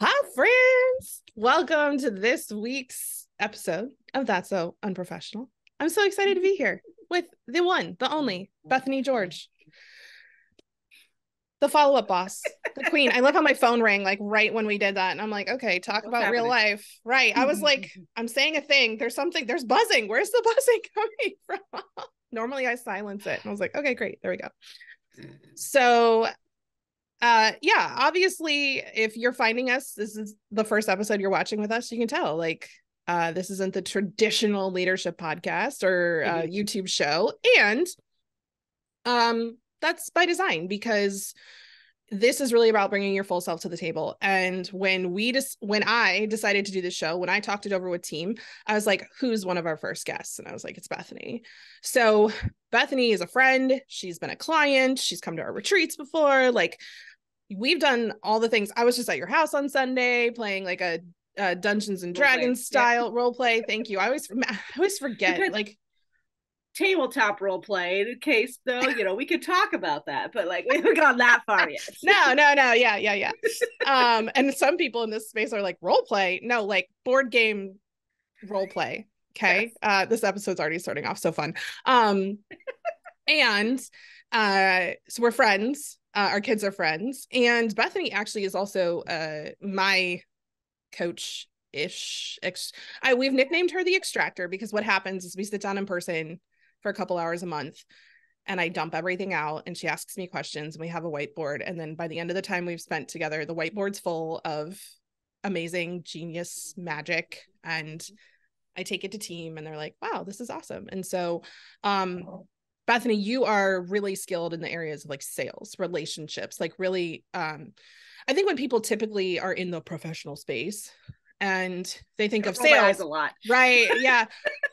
Hi, friends. Welcome to this week's episode of That's So Unprofessional. I'm so excited to be here with the one, the only, Bethany George, the follow-up boss, the queen. I love how my phone rang like right when we did that. And I'm like, okay, talk What's about real happening? life. Right. I was like, I'm saying a thing. There's buzzing. Where's the buzzing coming from? Normally I silence it. And I was like, okay, great. There we go. So yeah, obviously if you're finding us, this is the first episode you're watching with us, you can tell like this isn't the traditional leadership podcast or YouTube show. And that's by design because this is really about bringing your full self to the table. And when I decided to do this show, when I talked it over with team, I was like, who's one of our first guests? And I was like, it's Bethany. So Bethany is a friend. She's been a client. She's come to our retreats before. Like, we've done all the things. I was just at your house on Sunday playing like a Dungeons and Dragons style role play. Thank you. I always forget. Like, tabletop role play in case though, we could talk about that, but like we haven't gone that far yet. no. Yeah. And some people in this space are like, role play. No, like board game role play. Okay. Yes. This episode's already starting off so fun. And so we're friends. Our kids are friends. And Bethany actually is also my coach-ish. We've nicknamed her the extractor because what happens is we sit down in person for a couple hours a month and I dump everything out and she asks me questions and we have a whiteboard. And then by the end of the time we've spent together, the whiteboard's full of amazing genius magic. And I take it to team and they're like, wow, this is awesome. And so, Bethany, you are really skilled in the areas of like sales, relationships, like really, I think when people typically are in the professional space and they think of sales a lot, right? Yeah.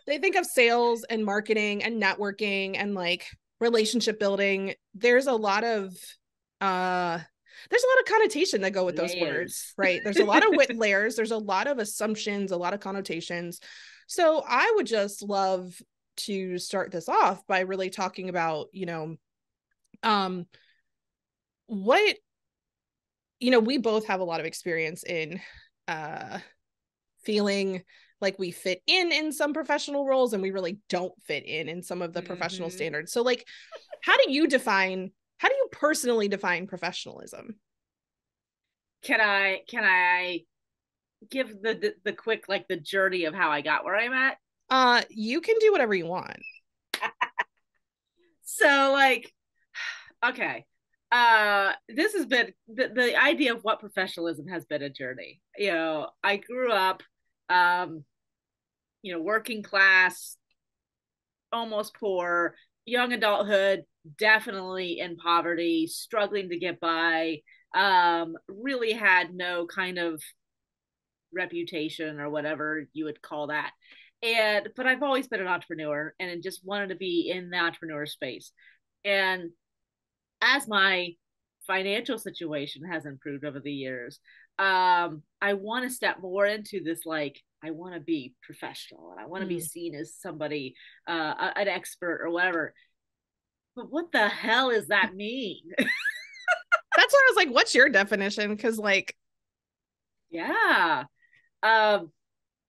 They think of sales and marketing and networking and like relationship building. There's a lot of connotation that go with those words, right? There's a lot of layers. There's a lot of assumptions, a lot of connotations. So I would just love to start this off by really talking about, what, we both have a lot of experience in feeling like we fit in some professional roles and we really don't fit in some of the professional standards. So like, how do you personally define professionalism? Can I give the quick, like the journey of how I got where I'm at? You can do whatever you want. So like, okay. This has been the idea of what professionalism has been a journey. I grew up working class, almost poor, young adulthood, definitely in poverty, struggling to get by, really had no kind of reputation or whatever you would call that. But I've always been an entrepreneur and just wanted to be in the entrepreneur space. And as my financial situation has improved over the years, I want to step more into this, like, I want to be professional and I want to be seen as somebody, an expert or whatever. But what the hell does that mean? That's where I was like, what's your definition? Because like, yeah. And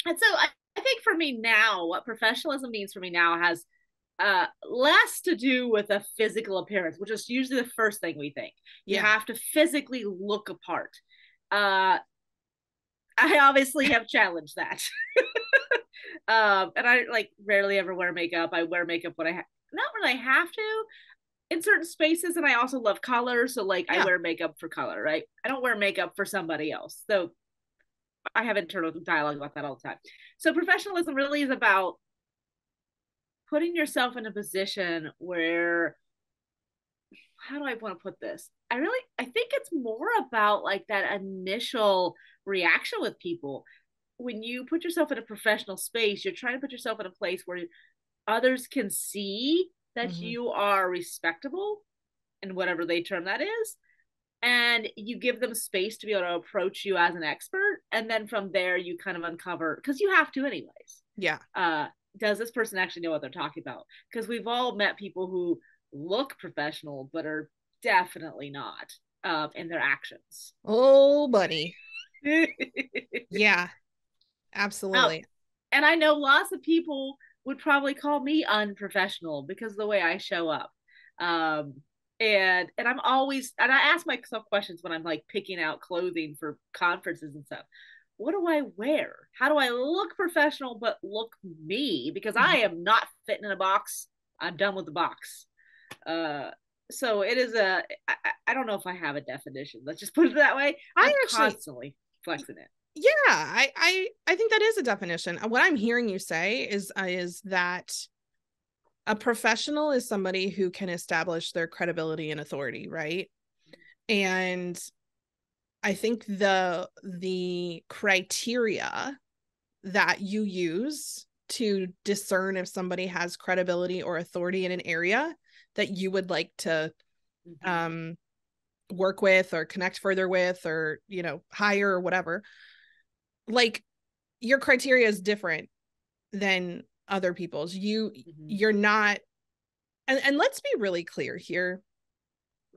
so I think for me now, what professionalism means for me now has less to do with a physical appearance, which is usually the first thing we think. You have to physically look apart. I obviously have challenged that. And I like rarely ever wear makeup. I wear makeup when not when I have to in certain spaces. And I also love color. So like I wear makeup for color, right? I don't wear makeup for somebody else. So I have internal dialogue about that all the time. So professionalism really is about putting yourself in a position where, how do I want to put this? I think it's more about like that initial reaction with people. When you put yourself in a professional space, you're trying to put yourself in a place where others can see that you are respectable and whatever they term that is. And you give them space to be able to approach you as an expert. And then from there, you kind of uncover, because you have to anyways. Yeah. Does this person actually know what they're talking about? Because we've all met people who look professional, but are definitely not in their actions. Oh, buddy. Yeah, Oh, absolutely. and I know lots of people would probably call me unprofessional because of the way I show up. Um, and I'm always, and I ask myself questions when I'm like picking out clothing for conferences and stuff. What do I wear? How do I look professional but look me? Because I am not fitting in a box. I'm done with the box. Uh, so it is I don't know if I have a definition. Let's just put it that way. I I'm actually, constantly flexing it. yeah, I think that is a definition. What I'm hearing you say is that a professional is somebody who can establish their credibility and authority, right? And I think the criteria that you use to discern if somebody has credibility or authority in an area that you would like to um work with or connect further with, or hire or whatever, like, your criteria is different than other people's. You're not, and let's be really clear here,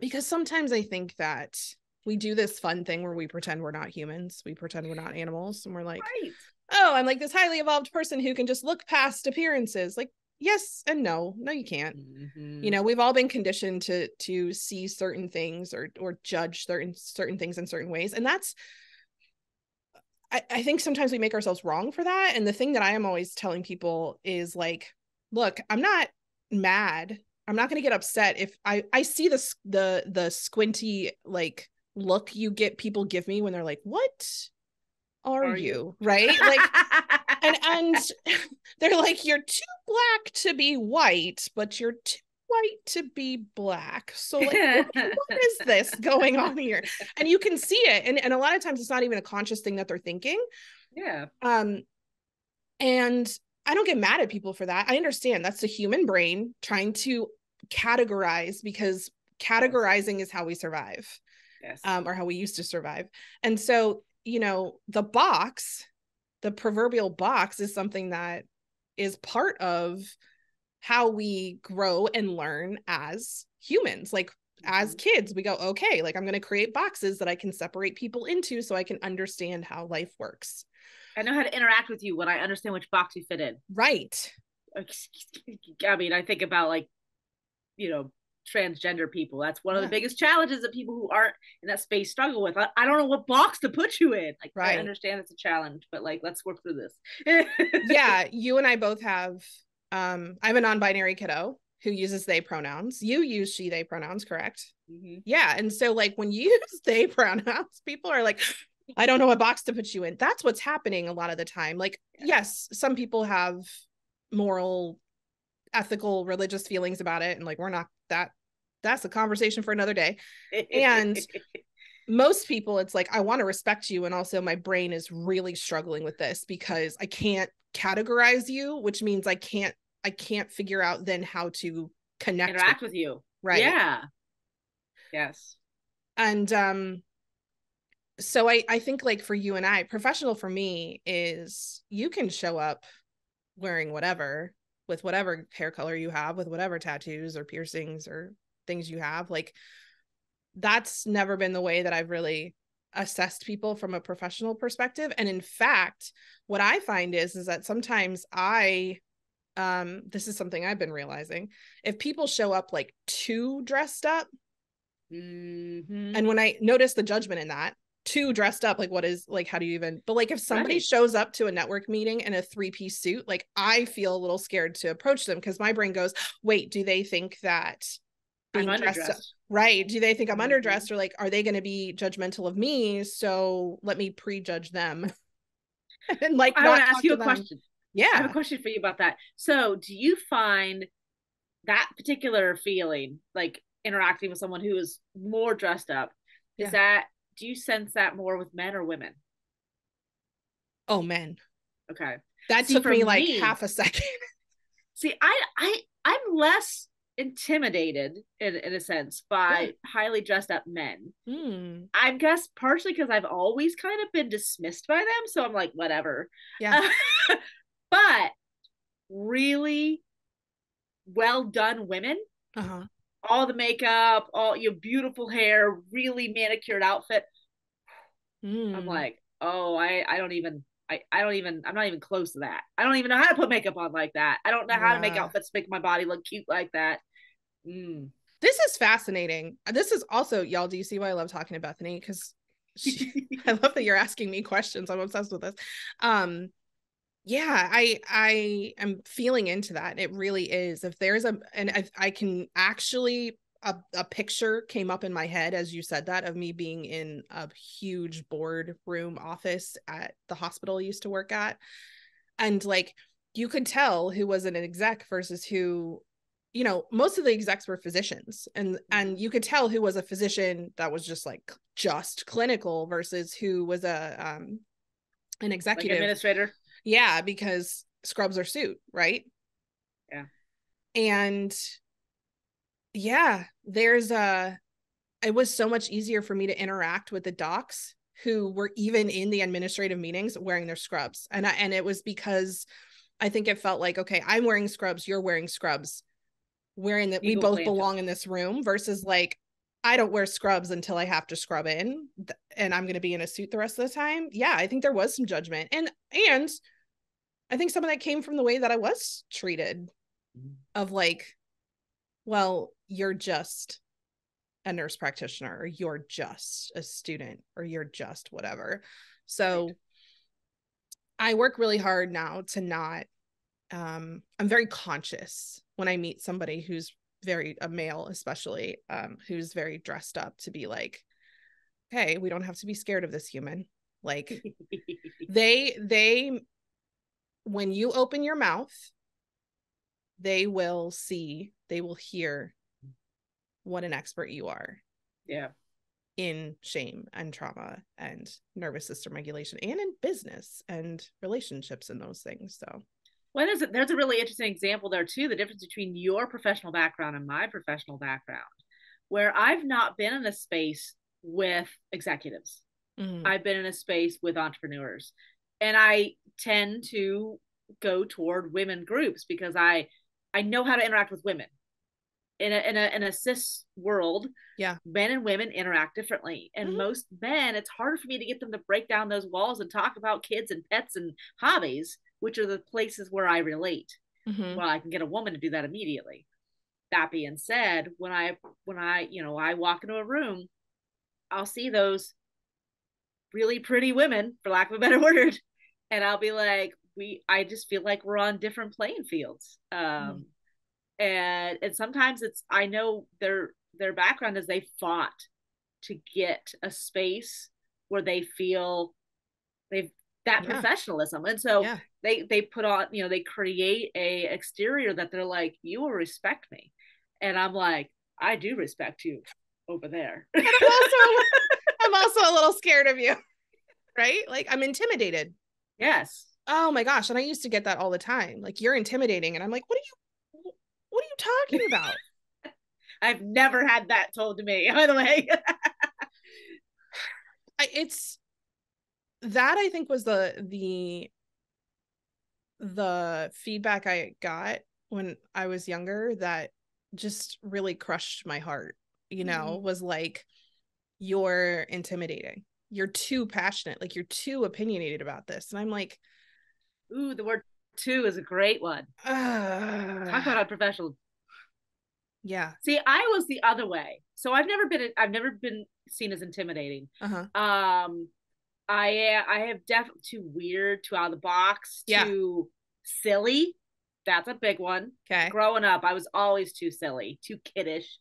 because sometimes I think that we do this fun thing where we pretend we're not humans, we pretend we're not animals, and we're like, Right. oh, I'm like this highly evolved person who can just look past appearances. Like, yes and no. No, you can't. We've all been conditioned to see certain things or judge certain things in certain ways. And that's, I think sometimes we make ourselves wrong for that. And the thing that I am always telling people is like, look, I'm not mad. I'm not going to get upset if I see the squinty like look people give me when they're like, what are you? Right? Like, and they're like, you're too black to be white, but you're too white to be black. So like, what is this going on here? And you can see it. And a lot of times it's not even a conscious thing that they're thinking. Yeah. And I don't get mad at people for that. I understand that's the human brain trying to categorize, because categorizing is how we survive. Yes. Or how we used to survive. And so, the proverbial box is something that is part of how we grow and learn as humans. Like, as kids, we go, okay, like, I'm going to create boxes that I can separate people into so I can understand how life works. I know how to interact with you when I understand which box you fit in. Right. I mean, I think about like, transgender people. That's one of the biggest challenges that people who aren't in that space struggle with. I don't know what box to put you in. Like, right. I understand it's a challenge, but like, let's work through this. Yeah, you and I both have. I have a non-binary kiddo who uses they pronouns. You use she they pronouns, correct? Yeah, and so like when you use they pronouns, people are like, I don't know what box to put you in. That's what's happening a lot of the time. Like, yes, some people have moral, ethical, religious feelings about it, and like, we're not that's a conversation for another day. And most people, it's like, I want to respect you, and also my brain is really struggling with this because I can't categorize you, which means I can't figure out then how to interact with you. Right. Yeah. Yes. And so I think like for you and I, professional for me is you can show up wearing whatever, with whatever hair color you have, with whatever tattoos or piercings or things you have. Like, that's never been the way that I've really assessed people from a professional perspective. And in fact, what I find is that sometimes this is something I've been realizing, if people show up like too dressed up, and when I notice the judgment in that, too dressed up, like, what is, like, how do you even, but like, if somebody shows up to a network meeting in a 3-piece suit, like, I feel a little scared to approach them, because my brain goes, wait, do they think that being dressed up, right? Do they think I'm underdressed, or like, are they going to be judgmental of me? So let me prejudge them. And like, I want to ask you a question. Yeah. I have a question for you about that. So do you find that particular feeling, like interacting with someone who is more dressed up, do you sense that more with men or women? Oh, men. Okay. That took me like half a second. See, I'm less intimidated in a sense by highly dressed up men. I guess partially because I've always kind of been dismissed by them, so I'm like, whatever. Yeah. But really well done women, all the makeup, all your beautiful hair, really manicured outfit, I'm like, oh, I don't even, I don't even, I'm not even close to that. I don't even know how to put makeup on like that. I don't know how to make Yeah. outfits make my body look cute like that. Mm. This is fascinating. This is also, y'all, do you see why I love talking to Bethany? Because I love that you're asking me questions. I'm obsessed with this. Yeah, I am feeling into that. It really is. If there's I can actually, a picture came up in my head as you said that, of me being in a huge boardroom office at the hospital I used to work at. And like, you could tell who was an exec versus who, most of the execs were physicians, and you could tell who was a physician that was just like just clinical versus who was an Like executive. administrator. Yeah, because scrubs are suit, right? Yeah. And yeah, it was so much easier for me to interact with the docs who were even in the administrative meetings wearing their scrubs. And it was because I think it felt like, okay, I'm wearing scrubs, you're wearing scrubs. We're in that, we Eagle both playing field. belong in this room, versus like, I don't wear scrubs until I have to scrub in and I'm going to be in a suit the rest of the time. Yeah, I think there was some judgment. And I think some of that came from the way that I was treated, of like, well, you're just a nurse practitioner, or you're just a student, or you're just whatever. So Right. I work really hard now to not, I'm very conscious when I meet somebody who's a male, especially, who's very dressed up, to be like, hey, we don't have to be scared of this human. Like, they, when you open your mouth, they will see, they will hear what an expert you are. Yeah. In shame and trauma and nervous system regulation, and in business and relationships and those things. So What is it? There's a really interesting example there too. The difference between your professional background and my professional background, where I've not been in a space with executives. I've been in a space with entrepreneurs, and I tend to go toward women groups because I know how to interact with women. In a cis world, yeah. men and women interact differently, and most men, it's harder for me to get them to break down those walls and talk about kids and pets and hobbies, which are the places where I relate. Well, I can get a woman to do that immediately. That being said, when I I walk into a room, I'll see those really pretty women, for lack of a better word, and I'll be like, I just feel like we're on different playing fields. And sometimes it's, I know their background is they fought to get a space where they feel they've that Yeah. professionalism, and so Yeah. they put on, they create a exterior that they're like, you will respect me, and I'm like, I do respect you over there. And I'm also a little scared of you, right? Like, I'm intimidated. Yes. Oh my gosh. And I used to get that all the time. Like, you're intimidating. And I'm like, what are you talking about? I've never had that told to me, by the way. It's that, I think, was the feedback I got when I was younger that just really crushed my heart, was like, you're intimidating. You're too passionate. Like, you're too opinionated about this. And I'm like, Ooh, the word "too" is a great one. Talk about unprofessional. yeah. See, I was the other way. So I've never been seen as intimidating. Uh-huh. I have definitely too weird, too out of the box, Yeah. too silly. That's a big one. Okay. Growing up, I was always too silly, too kiddish.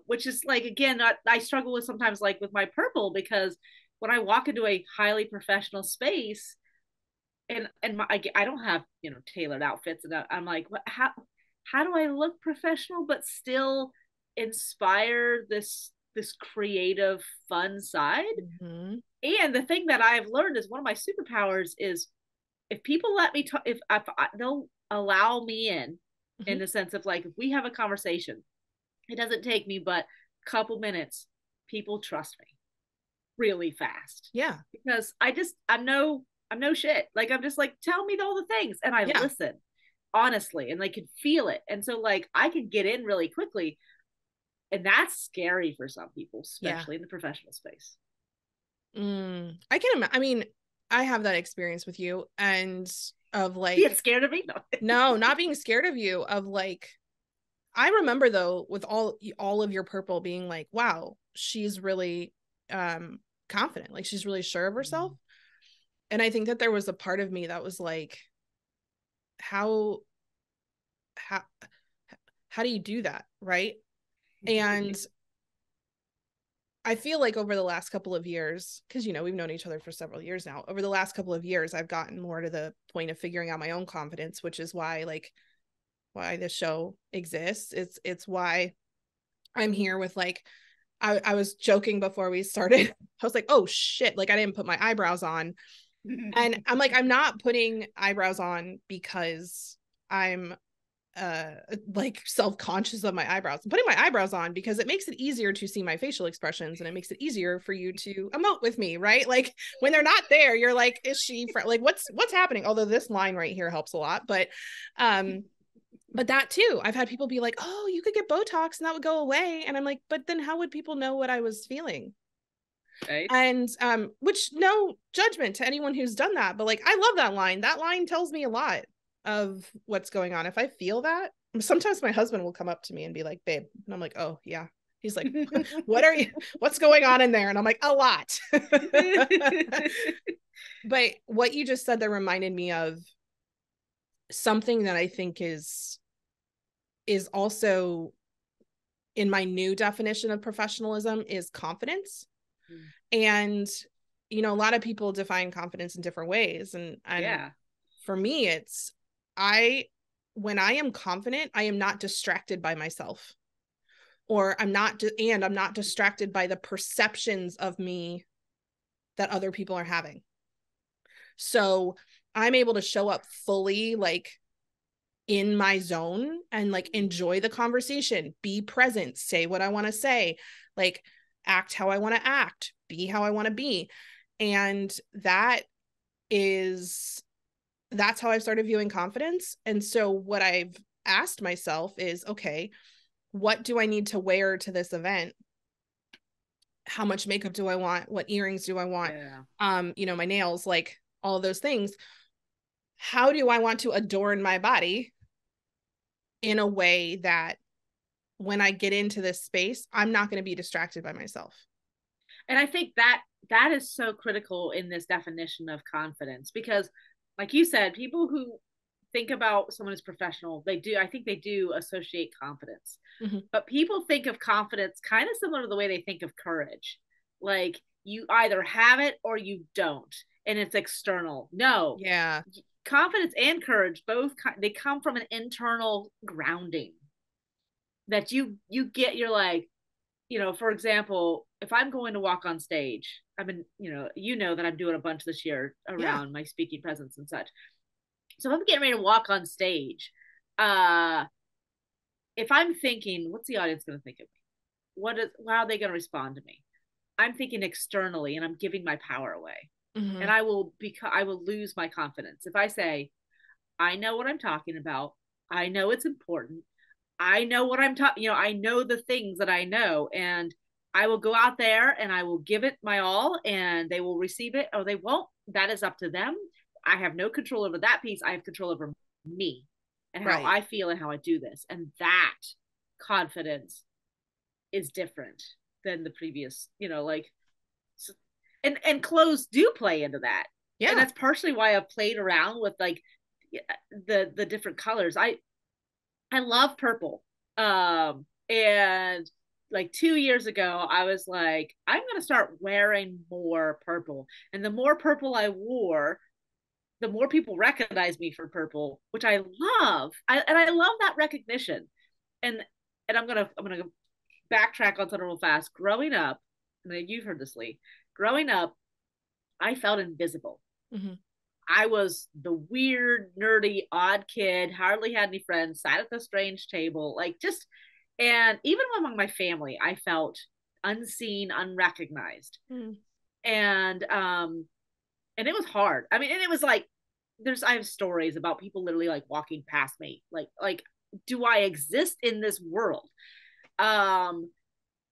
Which is like, again, I struggle with sometimes, like with my purple, because when I walk into a highly professional space, and I don't have, tailored outfits, and I'm like, what, how do I look professional but still inspire this creative fun side? And the thing that I've learned is one of my superpowers is, if people let me talk, if they'll allow me in the sense of, like, if we have a conversation, it doesn't take me but a couple minutes, people trust me really fast. Yeah. Because I'm no shit. Like, I'm just like, tell me all the things, and I Yeah. listen honestly, and they can feel it, and so, like, I can get in really quickly, and that's scary for some people, Yeah. especially in the professional space. I can imagine. I mean, I have that experience with you, and of Being like, scared of me? No. no, not being scared of you, of like, I remember though with all of your purple being like, wow, she's really confident, like she's really sure of herself. And I think that there was a part of me that was like, how how how do you do that, right? And I feel like over the last couple of years, because we've known each other for several years now, over the last couple of years, I've gotten more to the point of figuring out my own confidence, which is why this show exists. It's why I'm here with like, I was joking before we started. I was like, oh shit, like I didn't put my eyebrows on. And I'm like, I'm not putting eyebrows on because I'm like self-conscious of my eyebrows. I'm putting my eyebrows on because it makes it easier to see my facial expressions, and it makes it easier for you to emote with me, right? Like when they're not there, you're like, is she like what's happening? Although this line right here helps a lot, but that too, I've had people be like, oh, you could get Botox and that would go away. And I'm like, but then how would people know what I was feeling? Right. And which, no judgment to anyone who's done that, but like I love that line. That line tells me a lot of what's going on. If I feel that, sometimes my husband will come up to me and be like, babe, and I'm like, oh yeah. He's like, what's going on in there? And I'm like, a lot. But what you just said, that reminded me of something that I think is also in my new definition of professionalism, is confidence. And a lot of people define confidence in different ways, and Yeah. for me, it's when I am confident, I am not distracted by myself, or I'm not distracted by the perceptions of me that other people are having. So I'm able to show up fully, like in my zone, and like enjoy the conversation, be present, say what I want to say, like act how I want to act, be how I want to be. And that's how I've started viewing confidence. And so what I've asked myself is, okay, what do I need to wear to this event? How much makeup do I want? What earrings do I want? Yeah. My nails, like all of those things. How do I want to adorn my body in a way that when I get into this space, I'm not going to be distracted by myself? And I think that is so critical in this definition of confidence, because like you said, people who think about someone as professional, I think they do associate confidence. Mm-hmm. But people think of confidence kind of similar to the way they think of courage. Like you either have it or you don't, and it's external. No. Yeah. Confidence and courage both they come from an internal grounding that you get. You're like, for example, if I'm going to walk on stage, I've been, that I'm doing a bunch this year Yeah. around my speaking presence and such. So if I'm getting ready to walk on stage, uh, if I'm thinking, what's the audience going to think of me? How are they going to respond to me? I'm thinking externally, and I'm giving my power away, Mm-hmm. and I will lose my confidence if I say, I know what I'm talking about. I know it's important. I know what I'm talking, I know the things that I know, and I will go out there and I will give it my all, and they will receive it or they won't. That is up to them. I have no control over that piece. I have control over me and how Right. I feel and how I do this. And that confidence is different than the previous, like, and clothes do play into that. And Yeah. that's partially why I've played around with like the different colors. I love purple. And like 2 years ago, I was like, I'm gonna start wearing more purple. And the more purple I wore, the more people recognize me for purple, which I love. And I love that recognition. And I'm gonna backtrack on something real fast. Growing up, and you've heard this, Lee. Growing up, I felt invisible. Mm-hmm. I was the weird, nerdy, odd kid, hardly had any friends, sat at the strange table, like just, and even among my family, I felt unseen, unrecognized. Mm-hmm. And it was hard. I mean, and it was like, I have stories about people literally like walking past me, like, do I exist in this world? Um,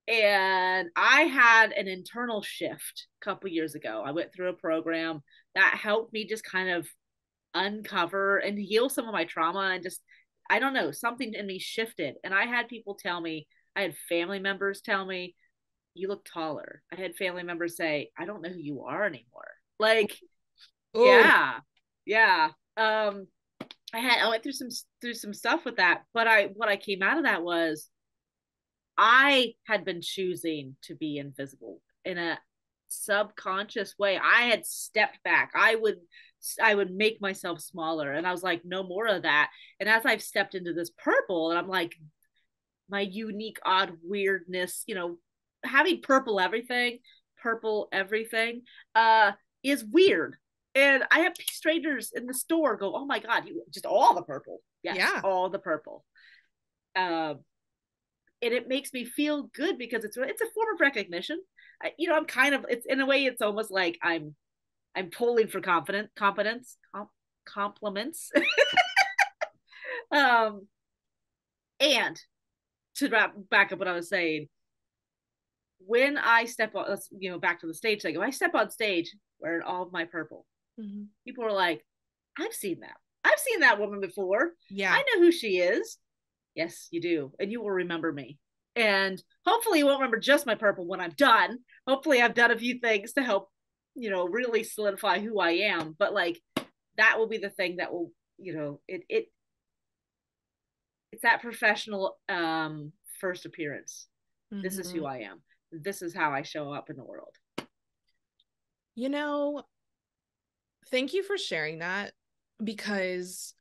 And I had an internal shift a couple years ago. I went through a program that helped me just kind of uncover and heal some of my trauma, and just, I don't know, something in me shifted. And I had people tell me, I had family members tell me, you look taller. I had family members say, I don't know who you are anymore. Like, Oh, yeah, yeah. I went through some stuff with that, but what I came out of that was I had been choosing to be invisible in a subconscious way. I had stepped back. I would make myself smaller, and I was like, no more of that. And as I've stepped into this purple, and I'm like, my unique, odd weirdness, having purple everything, is weird. And I have strangers in the store go, oh my God, you just all the purple. Yes, yeah. all the purple. And it makes me feel good because it's a form of recognition. I'm kind of, it's in a way, it's almost like I'm pulling for compliments. um, and to back up what I was saying, when I step on, back to the stage, like if I step on stage wearing all of my purple, Mm-hmm. people are like, I've seen that. I've seen that woman before. Yeah. I know who she is. Yes, you do. And you will remember me. And hopefully you won't remember just my purple when I'm done. Hopefully I've done a few things to help, really solidify who I am. But like, that will be the thing that will, it's that professional first appearance. This is Mm-hmm. who I am. This is how I show up in the world. You know, thank you for sharing that, because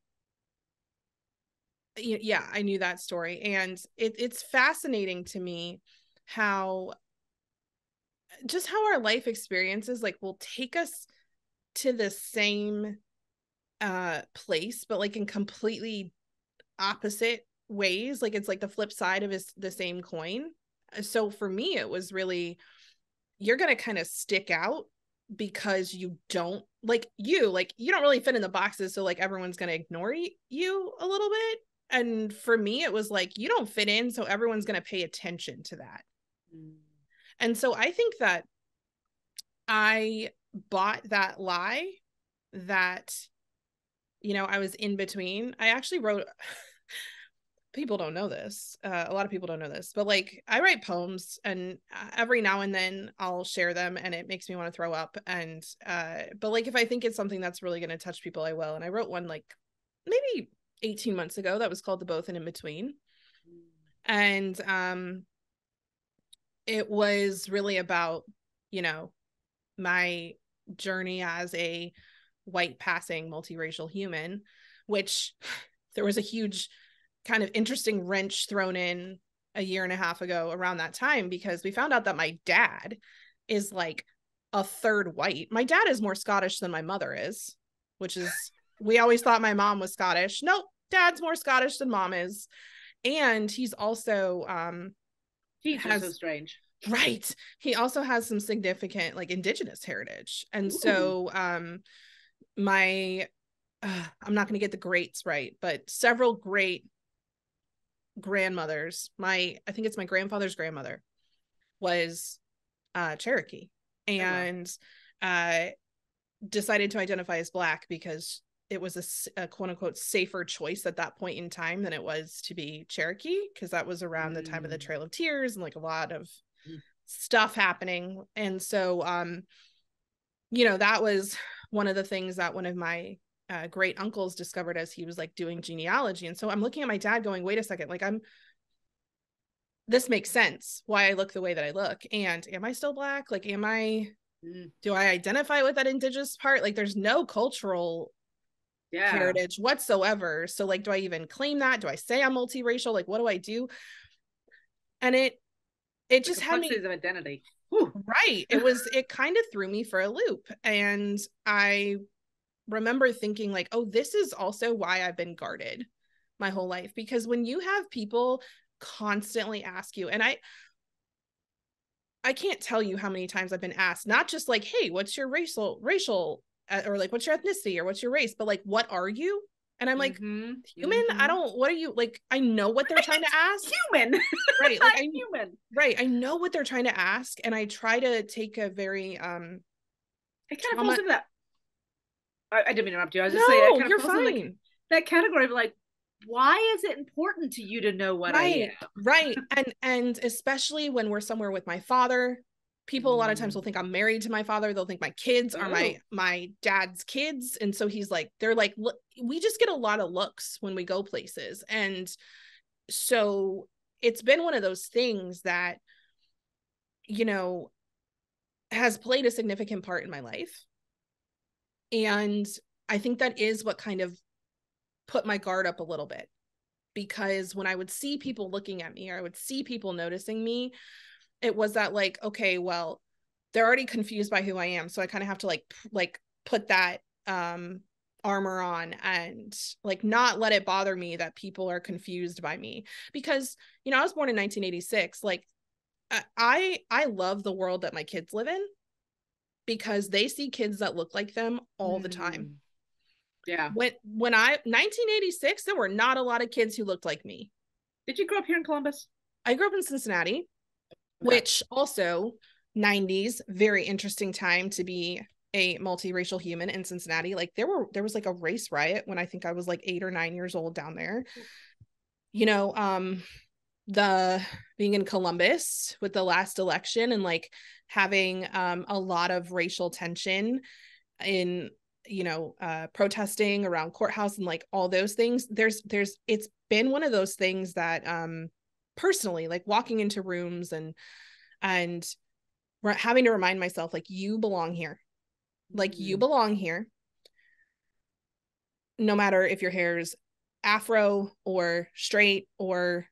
yeah, I knew that story, and it's fascinating to me how our life experiences like will take us to the same place, but like in completely opposite ways. Like it's like the flip side of the same coin. So for me, it was really, you're gonna kind of stick out because you don't like you don't really fit in the boxes, so like everyone's gonna ignore you a little bit. And for me, it was like, you don't fit in, so everyone's gonna pay attention to that. And so I think that I bought that lie that, I was in between. I actually wrote, people don't know this. A lot of people don't know this, but like I write poems, and every now and then I'll share them, and it makes me want to throw up. And, but like, if I think it's something that's really going to touch people, I will. And I wrote one like maybe 18 months ago that was called The Both and In Between. And, it was really about, my journey as a white passing multiracial human, which there was a huge kind of interesting wrench thrown in a year and a half ago around that time, because we found out that my dad is like a third white. My dad is more Scottish than my mother is, which is, we always thought my mom was Scottish. Nope, dad's more Scottish than mom is. And he's also Genes are so strange. Right. He also has some significant like indigenous heritage. And Ooh. so my I'm not going to get the greats right, but several great grandmothers, I think it's my grandfather's grandmother was Cherokee, and decided to identify as Black because it was a quote unquote safer choice at that point in time than it was to be Cherokee, because that was around the time of the Trail of Tears and like a lot of stuff happening. And so that was one of the things that one of my great uncles discovered as he was like doing genealogy. And so I'm looking at my dad going, wait a second, like this makes sense why I look the way that I look. And am I still Black? Like, do I identify with that indigenous part? Like there's no cultural heritage whatsoever. So like, do I even claim that? Do I say I'm multiracial? Like, what do I do? And it just had me of identity. Right. It kind of threw me for a loop. And I remember thinking like, oh, this is also why I've been guarded my whole life. Because when you have people constantly ask you, and I can't tell you how many times I've been asked, not just like, hey, what's your racial, or like, what's your ethnicity or what's your race, but like, what are you? And I'm like, Mm-hmm. human? I Mm-hmm. don't, what are you like? I know what they're trying to ask. Human. Right. Like I'm human. right. I know what they're trying to ask. And I try to take a very It kind of falls trauma. into that. I didn't mean to interrupt you. I was just saying that No, kind of you're falls into like fine. that category of like, why is it important to you to know what I Right. Right. And especially when we're somewhere with my father, people a lot of times will am? think I'm married to my father. They'll think my kids are Oh. my dad's kids. And so he's like, they're like, look, we just get a lot of looks when we go places. And so it's been one of those things that, you know, has played a significant part in my life. And I think that is what kind of put my guard up a little bit, because when I would see people looking at me or I would see people noticing me, it was that like, okay, well, they're already confused by who I am. So I kind of have to like put that armor on and like not let it bother me that people are confused by me. Because, you know, I was born in 1986. Like I love the world that my kids live in because they see kids that look like them all the time. Mm. Yeah. When I 1986, there were not a lot of kids who looked like me. Did you grow up here in Columbus? I grew up in Cincinnati, Okay. which also 90s, very interesting time to be a multiracial human in Cincinnati. Like there was like a race riot when I think I was like 8 or 9 years old down there. You know, the being in Columbus with the last election and like having a lot of racial tension in, you know, protesting around courthouse and like all those things. There's it's been one of those things that personally, like walking into rooms and having to remind myself like you belong here. Like you Mm. belong here, no matter if your hair's afro or straight or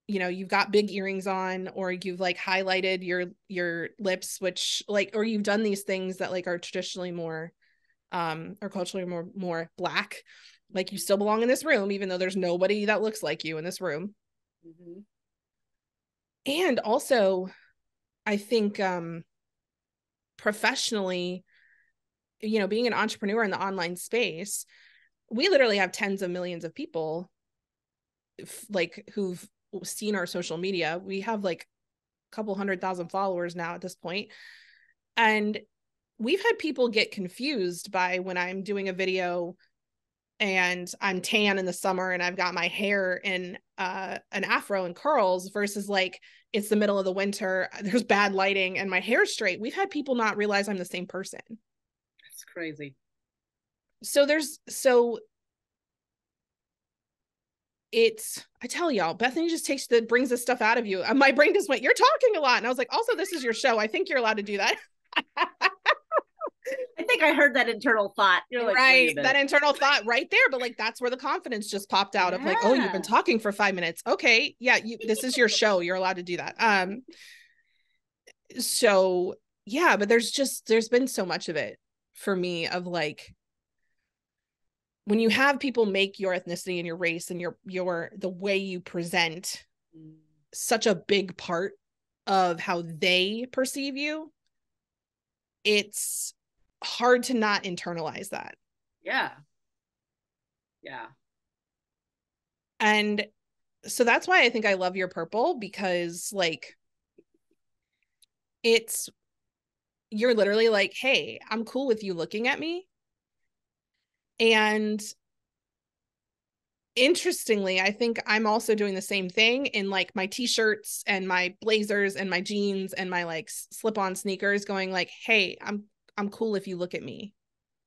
you know, you've got big earrings on or you've like highlighted your lips, which like, or you've done these things that like are traditionally more or culturally more black. Like you still belong in this room even though there's nobody that looks like you in this room. Mm-hmm. And also I think professionally, you know, being an entrepreneur in the online space, we literally have tens of millions of people like who've seen our social media. We have like a couple 100,000 followers now at this point. And we've had people get confused by when I'm doing a video and I'm tan in the summer and I've got my hair in an afro and curls versus like it's the middle of the winter, there's bad lighting and my hair's straight. We've had people not realize I'm the same person. That's crazy. So it's, I tell y'all, Bethany just brings this stuff out of you. My brain just went, you're talking a lot. And I was like, also, this is your show. I think you're allowed to do that. I think I heard that internal thought. You're like, Right. wait a minute. That internal thought right there. But like, that's where the confidence just popped out of like, oh, you've been Yeah. talking for 5 minutes. Okay. Yeah. This is your show. You're allowed to do that. So yeah, but there's been so much of it for me of like, when you have people make your ethnicity and your race and your the way you present Mm. such a big part of how they perceive you, it's hard to not internalize that. Yeah. Yeah. And so that's why I think I love your purple, because like it's, you're literally like, hey, I'm cool with you looking at me. And interestingly, I think I'm also doing the same thing in like my t-shirts and my blazers and my jeans and my like slip-on sneakers, going like, hey, I'm cool if you look at me.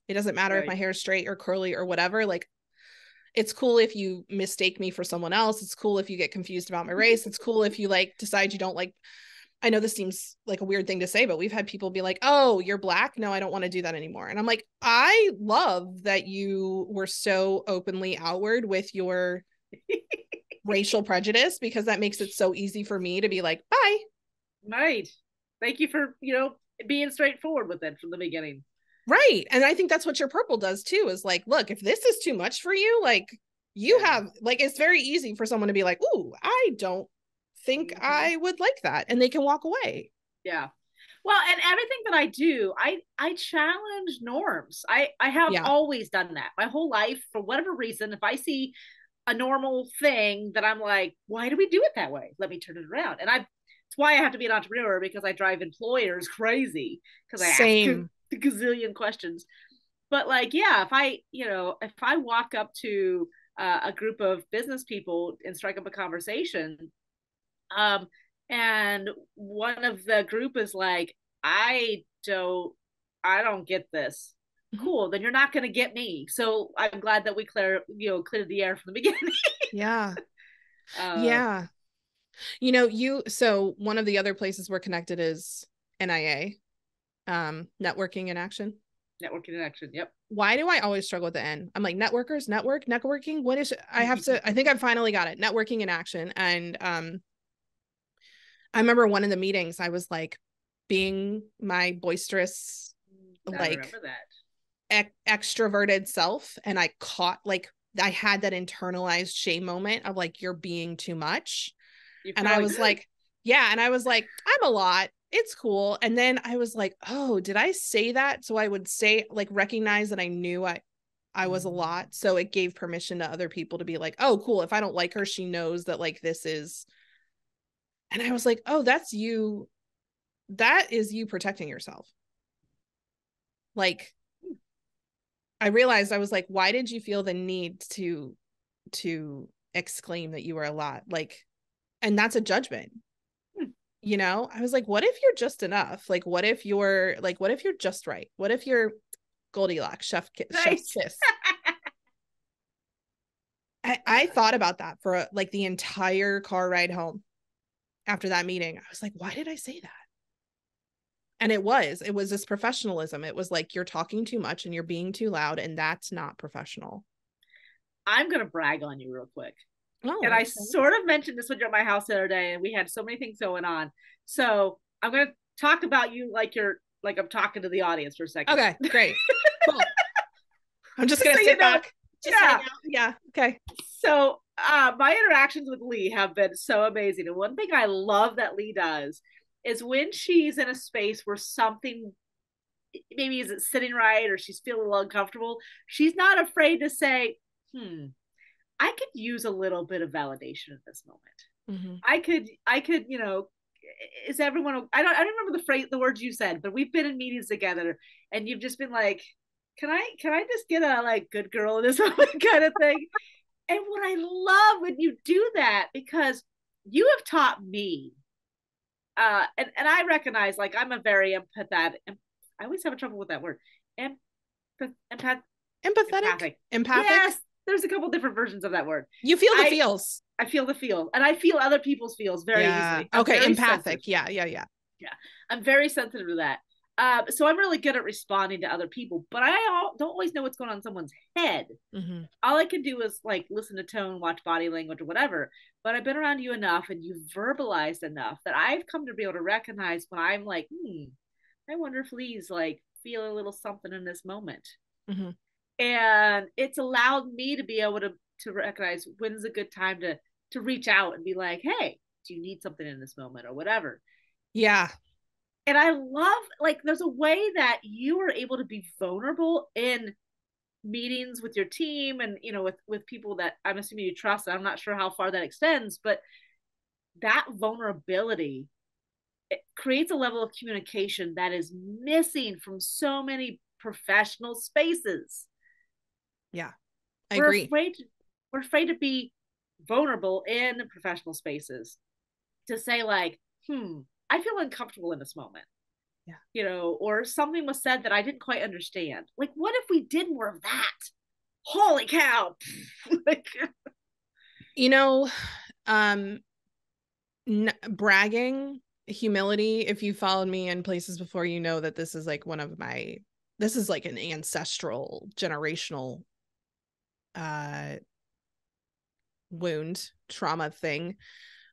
It doesn't matter if Right. my hair is straight or curly or whatever. Like, it's cool if you mistake me for someone else. It's cool if you get confused about my race. It's cool if you like decide you don't like, I know this seems like a weird thing to say, but we've had people be like, oh, you're black. No, I don't want to do that anymore. And I'm like, I love that you were so openly outward with your racial prejudice, because that makes it so easy for me to be like, bye. Right. Thank you for, being straightforward with it from the beginning. Right. And I think that's what your purple does too, is like, look, if this is too much for you, like you have, like, it's very easy for someone to be like, ooh, I don't think I would like that. And they can walk away. Yeah. Well, and everything that I do, I challenge norms. I have Yeah. always done that my whole life. For whatever reason, if I see a normal thing that I'm like, why do we do it that way? Let me turn it around. And it's why I have to be an entrepreneur, because I drive employers crazy because I ask Same. a gazillion questions. But like, yeah, if I walk up to a group of business people and strike up a conversation, um, and one of the group is like, I don't, I don't get this. Mhm. Cool, then you're not going to get me. So I'm glad that we cleared the air from the beginning. Yeah. uh, Yeah. So one of the other places we're connected is NIA, networking in action. Networking in action. Yep. Why do I always struggle with the N? I'm like, networking. What is it? I think I finally got it. Networking in action. And I remember one of the meetings, I was like being my boisterous, I like remember that. extroverted self. And I caught like, I had that internalized shame moment of like, you're being too much. You And I probably was like, yeah. And I was like, I'm a lot. It's cool. And then I was like, oh, did I say that? So I would say, like, recognize that I knew I was a lot. So it gave permission to other people to be like, oh, cool. If I don't like her, she knows that like this is. And I was like, oh, that's you. That is you protecting yourself. Like, I realized I was like, why did you feel the need to exclaim that you were a lot? Like, and that's a judgment. I was like, what if you're just enough? Like, what if you're just right? What if you're Goldilocks, chef's nice. kiss? I thought about that for like the entire car ride home after that meeting. I was like, why did I say that? And it was this professionalism. It was like, you're talking too much and you're being too loud, and that's not professional. I'm gonna brag on you real quick. And Oh, I sort of mentioned this when you're at my house the other day, and we had so many things going on. So I'm gonna talk about you like I'm talking to the audience for a second. okay, great, cool. I'm just Just gonna so you sit know, back, just hang yeah. out. Yeah, okay. So my interactions with Lee have been so amazing. And one thing I love that Lee does is when she's in a space where something maybe isn't sitting right or she's feeling a little uncomfortable, she's not afraid to say, I could use a little bit of validation in this moment. Mm-hmm. I could, is everyone, I don't remember the words you said, but we've been in meetings together and you've just been like, can I just get a like good girl in this moment kind of thing. And what I love when you do that, because you have taught me, and I recognize like I'm a very empathetic, I always have trouble with that word. Empath, Empathetic. Empathic. Yes, there's a couple different versions of that word. You feel the I feels. I feel the feel, and I feel other people's feels very Yeah. easily. I'm Okay. very Empathic. sensitive. Yeah. Yeah, I'm very sensitive to that. So I'm really good at responding to other people, but I don't always know what's going on in someone's head. Mm-hmm. All I can do is like listen to tone, watch body language, or whatever. But I've been around you enough, and you've verbalized enough that I've come to be able to recognize when I'm like, I wonder if Lee's like feel a little something in this moment. Mm-hmm. And it's allowed me to be able to recognize when's a good time to reach out and be like, hey, do you need something in this moment or whatever. Yeah. And I love like there's a way that you are able to be vulnerable in meetings with your team and with people that I'm assuming you trust. I'm not sure how far that extends, but that vulnerability, it creates a level of communication that is missing from so many professional spaces. Yeah. I we're agree. afraid we're afraid to be vulnerable in professional spaces, to say like, I feel uncomfortable in this moment. Yeah. Or something was said that I didn't quite understand. Like, what if we did more of that? Holy cow. Like, You know, um, bragging, humility. If you followed me in places before, you know that this is like this is like an ancestral, generational, uh, wound, trauma thing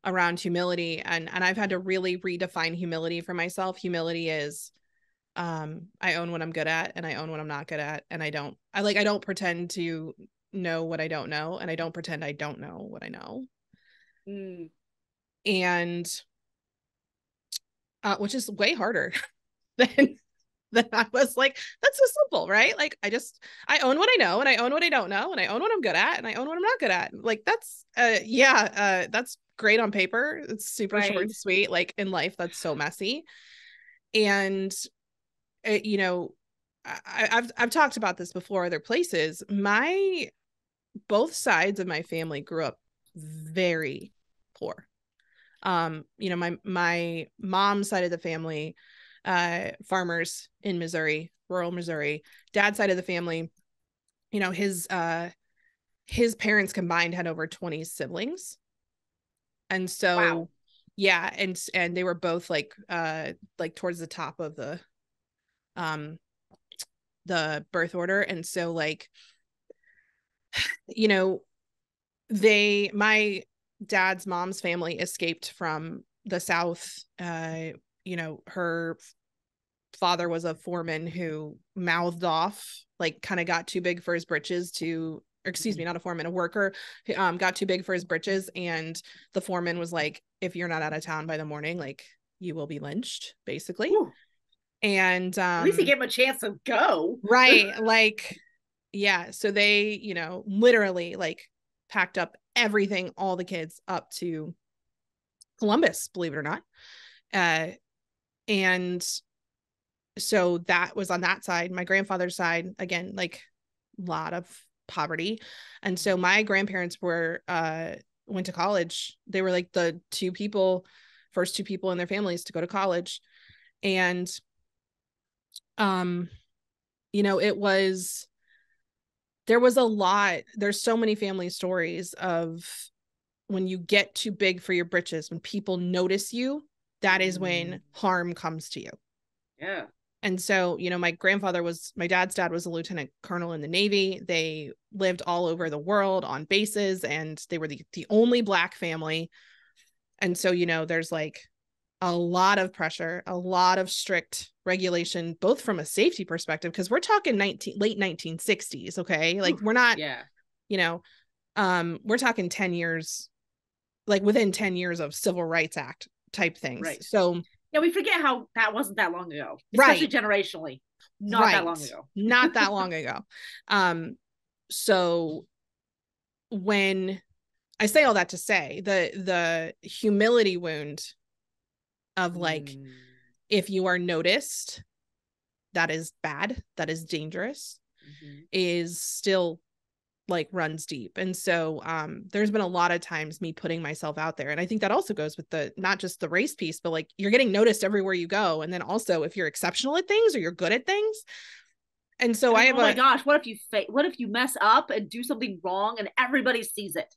around humility. And I've had to really redefine humility for myself. Humility is, I own what I'm good at and I own what I'm not good at. And I don't pretend to know what I don't know. And I don't pretend I don't know what I know. And which is way harder. then I was like, that's so simple, right? Like I own what I know, and I own what I don't know, and I own what I'm good at, and I own what I'm not good at. Like that's great on paper. It's super short Right. and sweet. Like in life, that's so messy. And you know, I've talked about this before other places. Both sides of my family grew up very poor. You know, my mom's side of the family, farmers in Missouri, rural Missouri. Dad's side of the family, you know, his parents combined had over 20 siblings. And Wow. so yeah, and they were both like towards the top of um the birth order. And so like, you know, my dad's mom's family escaped from the South. You know, her father was a foreman who mouthed off, like kind of got too big for his britches to, or excuse me, not a foreman, a worker, got too big for his britches. And the foreman was like, if you're not out of town by the morning, like you will be lynched, basically. Whew. And At least he gave him a chance to go. right, like, yeah. So they, you know, literally like packed up everything, all the kids up to Columbus, believe it or not. Uh, and so that was on that side. My grandfather's side, again, like a lot of poverty. And so my grandparents went to college. They were like the first two people in their families to go to college. And you know, there's so many family stories of when you get too big for your britches, when people notice you, that is when harm comes to you. Yeah. And so, you know, my dad's dad was a lieutenant colonel in the Navy. They lived all over the world on bases, and they were the only Black family. And so, you know, there's like a lot of pressure, a lot of strict regulation, both from a safety perspective, because we're talking late 1960s. Okay. Like we're not, Yeah. you know, we're talking 10 years, like within 10 years of Civil Rights Act type things. Right. So Yeah, we forget how that wasn't that long ago, especially right, generationally. Not that right, long ago. not that long ago. So when I say all that to say, the humility wound of like, if you are noticed, that is bad, that is dangerous, is still like runs deep. And so there's been a lot of times me putting myself out there. And I think that also goes with the not just the race piece, but like you're getting noticed everywhere you go. And then also if you're exceptional at things or you're good at things. And so And I then, have oh my gosh, what if you mess up and do something wrong and everybody sees it?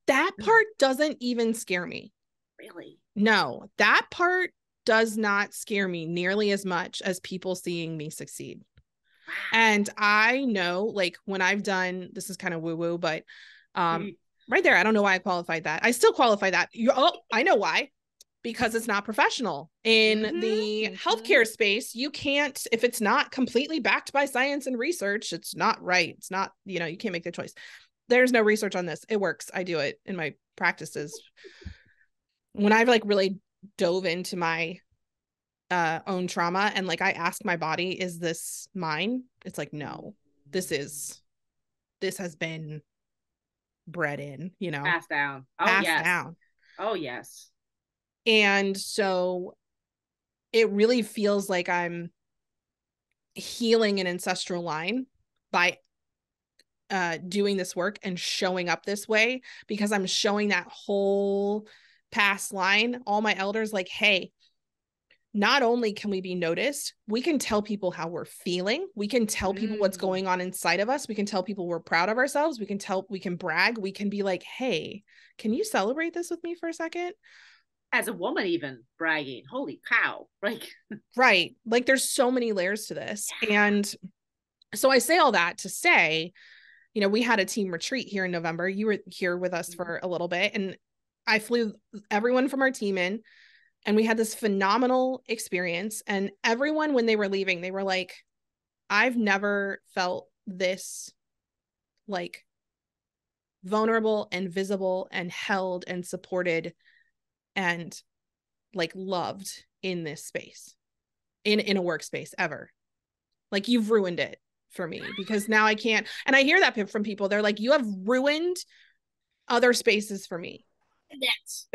that part doesn't even scare me. Really? No, that part does not scare me nearly as much as people seeing me succeed. Wow. And I know, like, when I've done, this is kind of woo woo, but right there, I don't know why I qualified that. I still qualify that. I know why. Because it's not professional. In the healthcare space, you can't, if it's not completely backed by science and research, it's not right. It's not, you know, you can't make the choice. There's no research on this. It works. I do it in my practices. When I've like really dove into my own trauma and like I ask my body, is this mine? It's like, no, this has been bred in, you know, Passed down. Oh passed yes. down. Oh yes. And so it really feels like I'm healing an ancestral line by doing this work and showing up this way, because I'm showing that whole past line, all my elders, like, hey, not only can we be noticed, we can tell people how we're feeling. We can tell people what's going on inside of us. We can tell people we're proud of ourselves. We can brag. We can be like, hey, can you celebrate this with me for a second? As a woman, even bragging. Holy cow. Like, right. Like there's so many layers to this. And so I say all that to say, you know, we had a team retreat here in November. You were here with us for a little bit, and I flew everyone from our team in, and we had this phenomenal experience. And everyone, when they were leaving, they were like, I've never felt this like vulnerable and visible and held and supported and like loved in this space. in a workspace ever. Like, you've ruined it for me, because now I can't. And I hear that from people. They're like, you have ruined other spaces for me. That's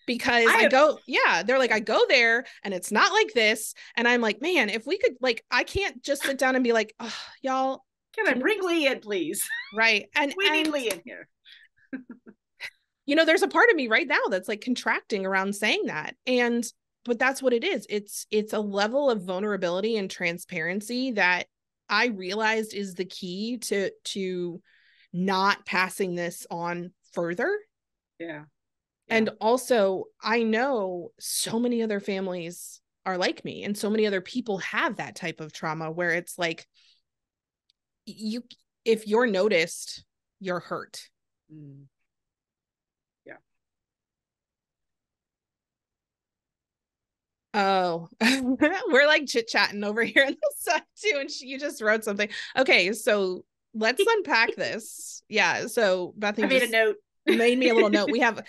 Because they're like, I go there and it's not like this. And I'm like, man, if we could, like, I can't just sit down and be like, oh, y'all, can I bring Lee in, please? Right. And we need Lee in here. There's a part of me right now that's like contracting around saying that. But that's what it is. It's a level of vulnerability and transparency that I realized is the key to not passing this on further. Yeah. And also, I know so many other families are like me, and so many other people have that type of trauma where it's like, if you're noticed, you're hurt. Yeah. Oh, we're like chit-chatting over here on the side too, and you just wrote something. Okay, so let's unpack this. Yeah, so Bethany made a note. Made me a little note. We have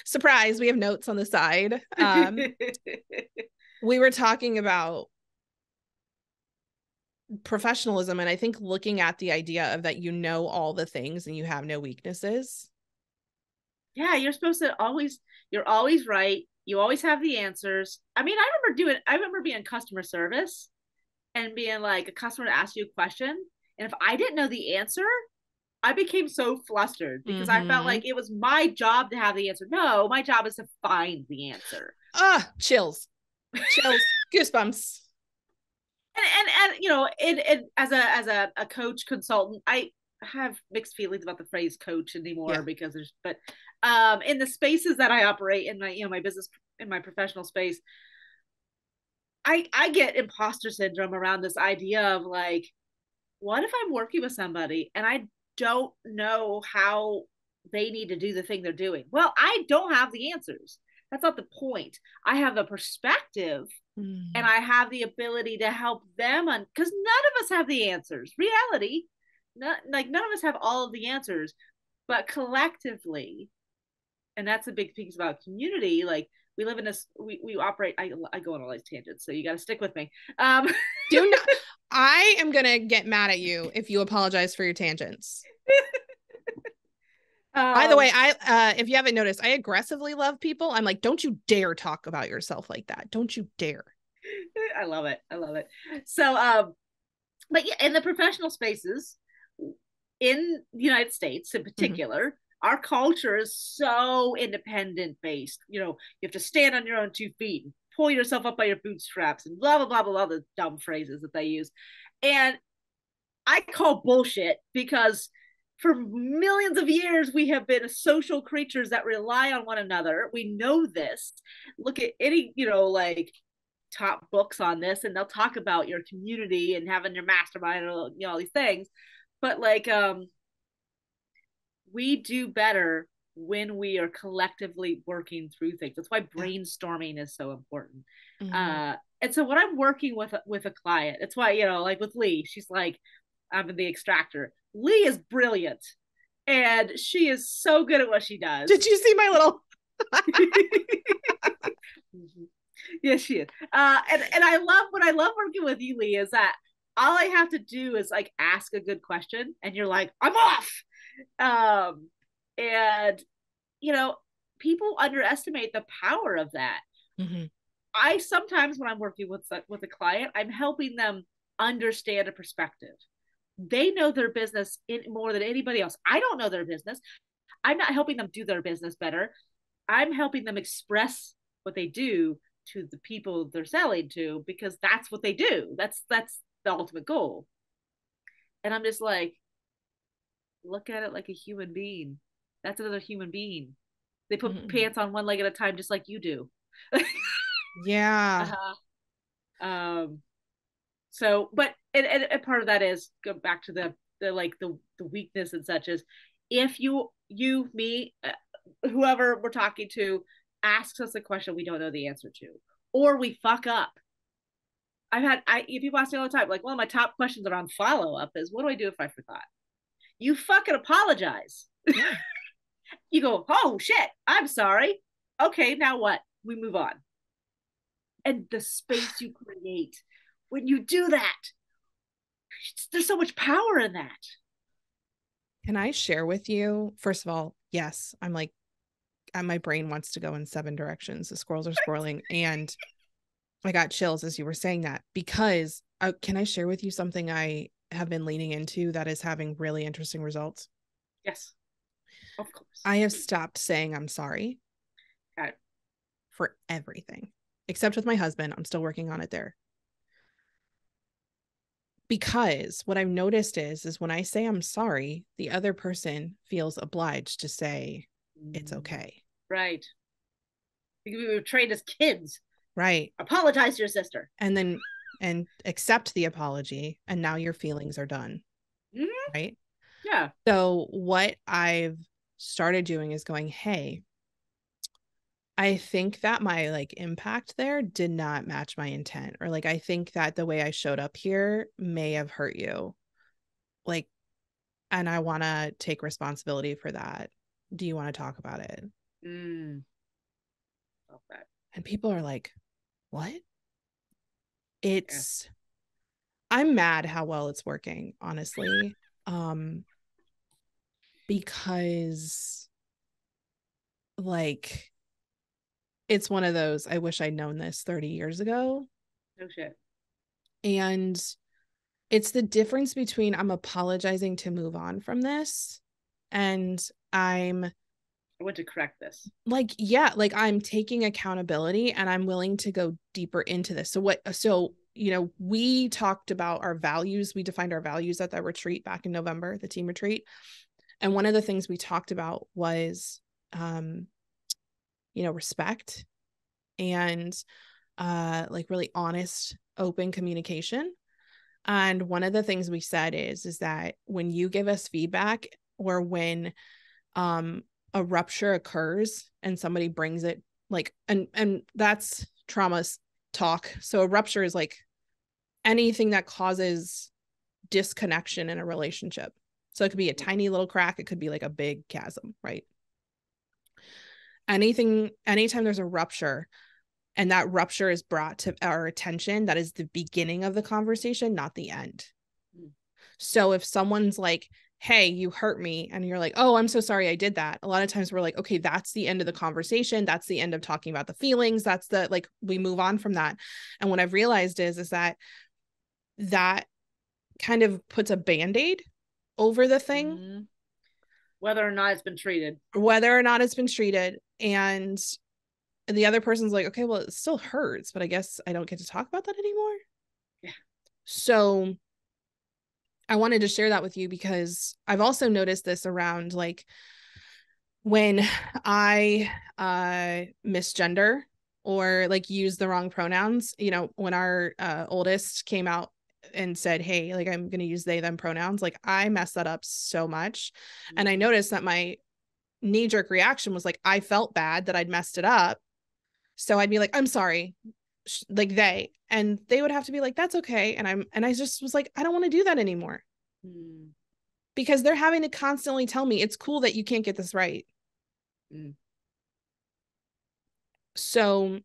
surprise, we have notes on the side. We were talking about professionalism, and I think looking at the idea of that all the things and you have no weaknesses. Yeah, you're supposed to you're always right. You always have the answers. I mean, I remember being in customer service and being like, a customer asked you a question, and if I didn't know the answer, I became so flustered because I felt like it was my job to have the answer. No, my job is to find the answer. Chills, goosebumps. And as a coach consultant, I have mixed feelings about the phrase coach anymore because in the spaces that I operate in my business, in my professional space, I get imposter syndrome around this idea of like, what if I'm working with somebody and I don't know how they need to do the thing they're doing? Well, I don't have the answers. That's not the point. I have the perspective and I have the ability to help them because none of us have the answers. Reality, none of us have all of the answers, but collectively, and that's a big piece about community. Like, we live in this, we operate. I go on all these tangents, so you got to stick with me. Do not. I am gonna get mad at you if you apologize for your tangents. By the way, if you haven't noticed, I aggressively love people. I'm like, don't you dare talk about yourself like that. Don't you dare. I love it. So, but yeah, in the professional spaces in the United States in particular, our culture is so independent based. You have to stand on your own 2 feet and pull yourself up by your bootstraps and blah, blah, blah, blah, blah, the dumb phrases that they use. And I call bullshit because for millions of years, we have been social creatures that rely on one another. We know this. Look at any, like top books on this, and they'll talk about your community and having your mastermind and all these things. But like, we do better when we are collectively working through things. That's why brainstorming is so important. And so when I'm working with a client, it's why, like with Lee, she's like, I'm the extractor. Lee is brilliant, and she is so good at what she does. Did you see my little? Yes, she is. And I love working with you, Lee, is that all I have to do is like ask a good question, and you're like, I'm off. And people underestimate the power of that. I sometimes, when I'm working with a client, I'm helping them understand a perspective. They know their business more than anybody else. I don't know their business. I'm not helping them do their business better. I'm helping them express what they do to the people they're selling to, because that's what they do. That's the ultimate goal. And I'm just like, look at it like a human being. That's another human being. They put pants on one leg at a time, just like you do. Yeah. So, but and part of that is go back to the weakness and such as, if me, whoever we're talking to asks us a question we don't know the answer to, or we fuck up. People ask me all the time, like, one of my top questions around follow-up is, what do I do if I forgot? You fucking apologize. Yeah. You go, oh shit, I'm sorry. Okay, now what? We move on. And the space you create when you do that, there's so much power in that. Can I share with you? First of all, yes, I'm like, my brain wants to go in 7 directions. The squirrels are squirreling. And I got chills as you were saying that, because can I share with you something I have been leaning into that is having really interesting results? Yes, of course. I have stopped saying I'm sorry for everything, except with my husband. I'm still working on it there. Because what I've noticed is when I say I'm sorry, the other person feels obliged to say it's okay. Right. We were trained as kids. Right. Apologize to your sister. And accept the apology. And now your feelings are done. Mm-hmm. Right. Yeah. So what I've started doing is going, hey, I think that my like impact there did not match my intent. Or like, I think that the way I showed up here may have hurt you. Like, and I want to take responsibility for that. Do you want to talk about it? Love that. And people are like, what? I'm mad how well it's working, honestly. Because like, it's one of those, I wish I'd known this 30 years ago. No shit. And it's the difference between I'm apologizing to move on from this and I want to correct this. Like, yeah, like I'm taking accountability and I'm willing to go deeper into this. So, we talked about our values. We defined our values at that retreat back in November, the team retreat. And one of the things we talked about was, respect and like really honest, open communication. And one of the things we said is that when you give us feedback or when a rupture occurs and somebody brings it like, and that's trauma talk. So a rupture is like anything that causes disconnection in a relationship. So it could be a tiny little crack. It could be like a big chasm, right? Anytime there's a rupture and that rupture is brought to our attention, that is the beginning of the conversation, not the end. So if someone's like, hey, you hurt me, and you're like, oh, I'm so sorry I did that, a lot of times we're like, okay, that's the end of the conversation. That's the end of talking about the feelings. That's the, like, we move on from that. And what I've realized is that kind of puts a Band-Aid over the thing. Whether or not it's been treated. And the other person's like, okay, well, it still hurts, but I guess I don't get to talk about that anymore. Yeah. So I wanted to share that with you because I've also noticed this around like when I misgender or like use the wrong pronouns. When our oldest came out and said, hey, like I'm going to use they, them pronouns, like I messed that up so much. And I noticed that my knee-jerk reaction was like, I felt bad that I'd messed it up. So I'd be like, I'm sorry, like they, and they would have to be like, that's okay. And I just was like, I don't want to do that anymore. Because they're having to constantly tell me it's cool that you can't get this right. So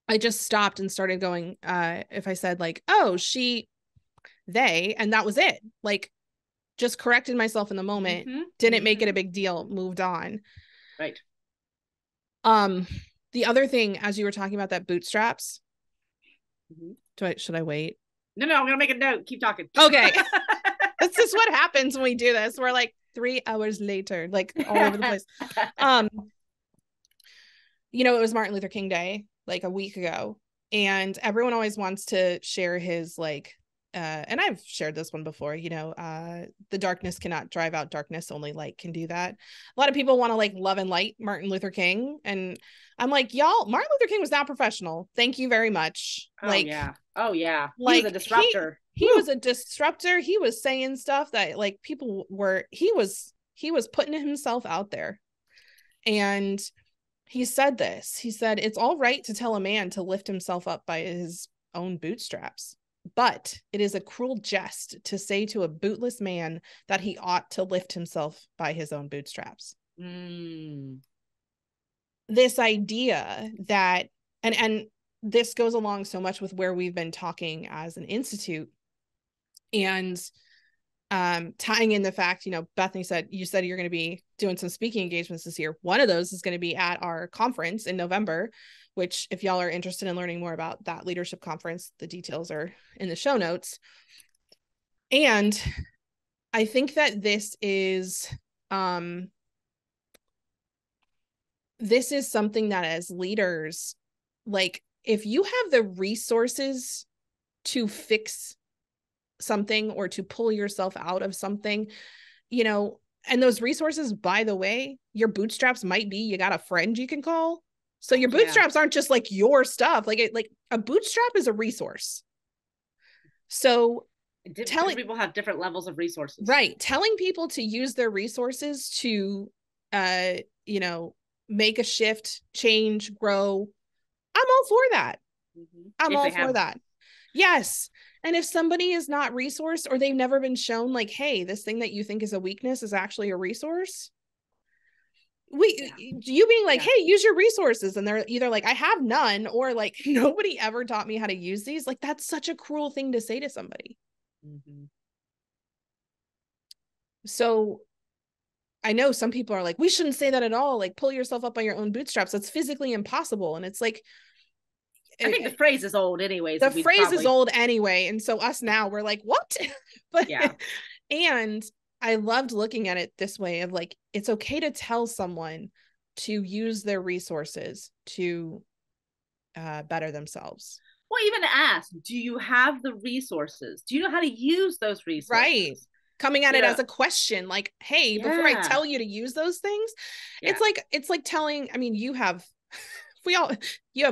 I just stopped and started going, if I said like, oh, they, and that was it. Like, just corrected myself in the moment, didn't make it a big deal, moved on. Right. The other thing, as you were talking about that bootstraps, should I wait? No, I'm gonna make a note. Keep talking. Okay. This is what happens when we do this. We're like 3 hours later, like all over the place. It was Martin Luther King Day like a week ago, and everyone always wants to share his like and I've shared this one before, the darkness cannot drive out darkness, only light can do that. A lot of people want to like love and light Martin Luther King, and I'm like, y'all, Martin Luther King was not professional. Thank you very much. Oh yeah. Like, he was a disruptor. He was a disruptor. He was saying stuff that like people were, he was putting himself out there. And he said this, he said, it's all right to tell a man to lift himself up by his own bootstraps, but it is a cruel jest to say to a bootless man that he ought to lift himself by his own bootstraps. This idea that, and this goes along so much with where we've been talking as an institute, and tying in the fact, Bethany said, you said you're going to be doing some speaking engagements this year. One of those is going to be at our conference in November, which if y'all are interested in learning more about that leadership conference, the details are in the show notes. And I think that this is something that as leaders, like if you have the resources to fix something or to pull yourself out of something, and those resources, by the way, your bootstraps might be, you got a friend you can call. So your bootstraps aren't just like your stuff. Like a bootstrap is a resource. So different people have different levels of resources. Right. Telling people to use their resources to, make a shift, change, grow. I'm all for that. I'm all for that. Yes. And if somebody is not resourced or they've never been shown like, hey, this thing that you think is a weakness is actually a resource. You being like, hey, use your resources. And they're either like, I have none, or like, nobody ever taught me how to use these. Like, that's such a cruel thing to say to somebody. So I know some people are like, we shouldn't say that at all. Like, pull yourself up by your own bootstraps. That's physically impossible. And it's like, I think the phrase is old anyways. The phrase is old anyway. And so us now, we're like, what? But and I loved looking at it this way of like, it's okay to tell someone to use their resources to better themselves. Well, even ask, do you have the resources? Do you know how to use those resources? Right. Coming at it as a question, like, hey, before I tell you to use those things, it's like telling, I mean, you have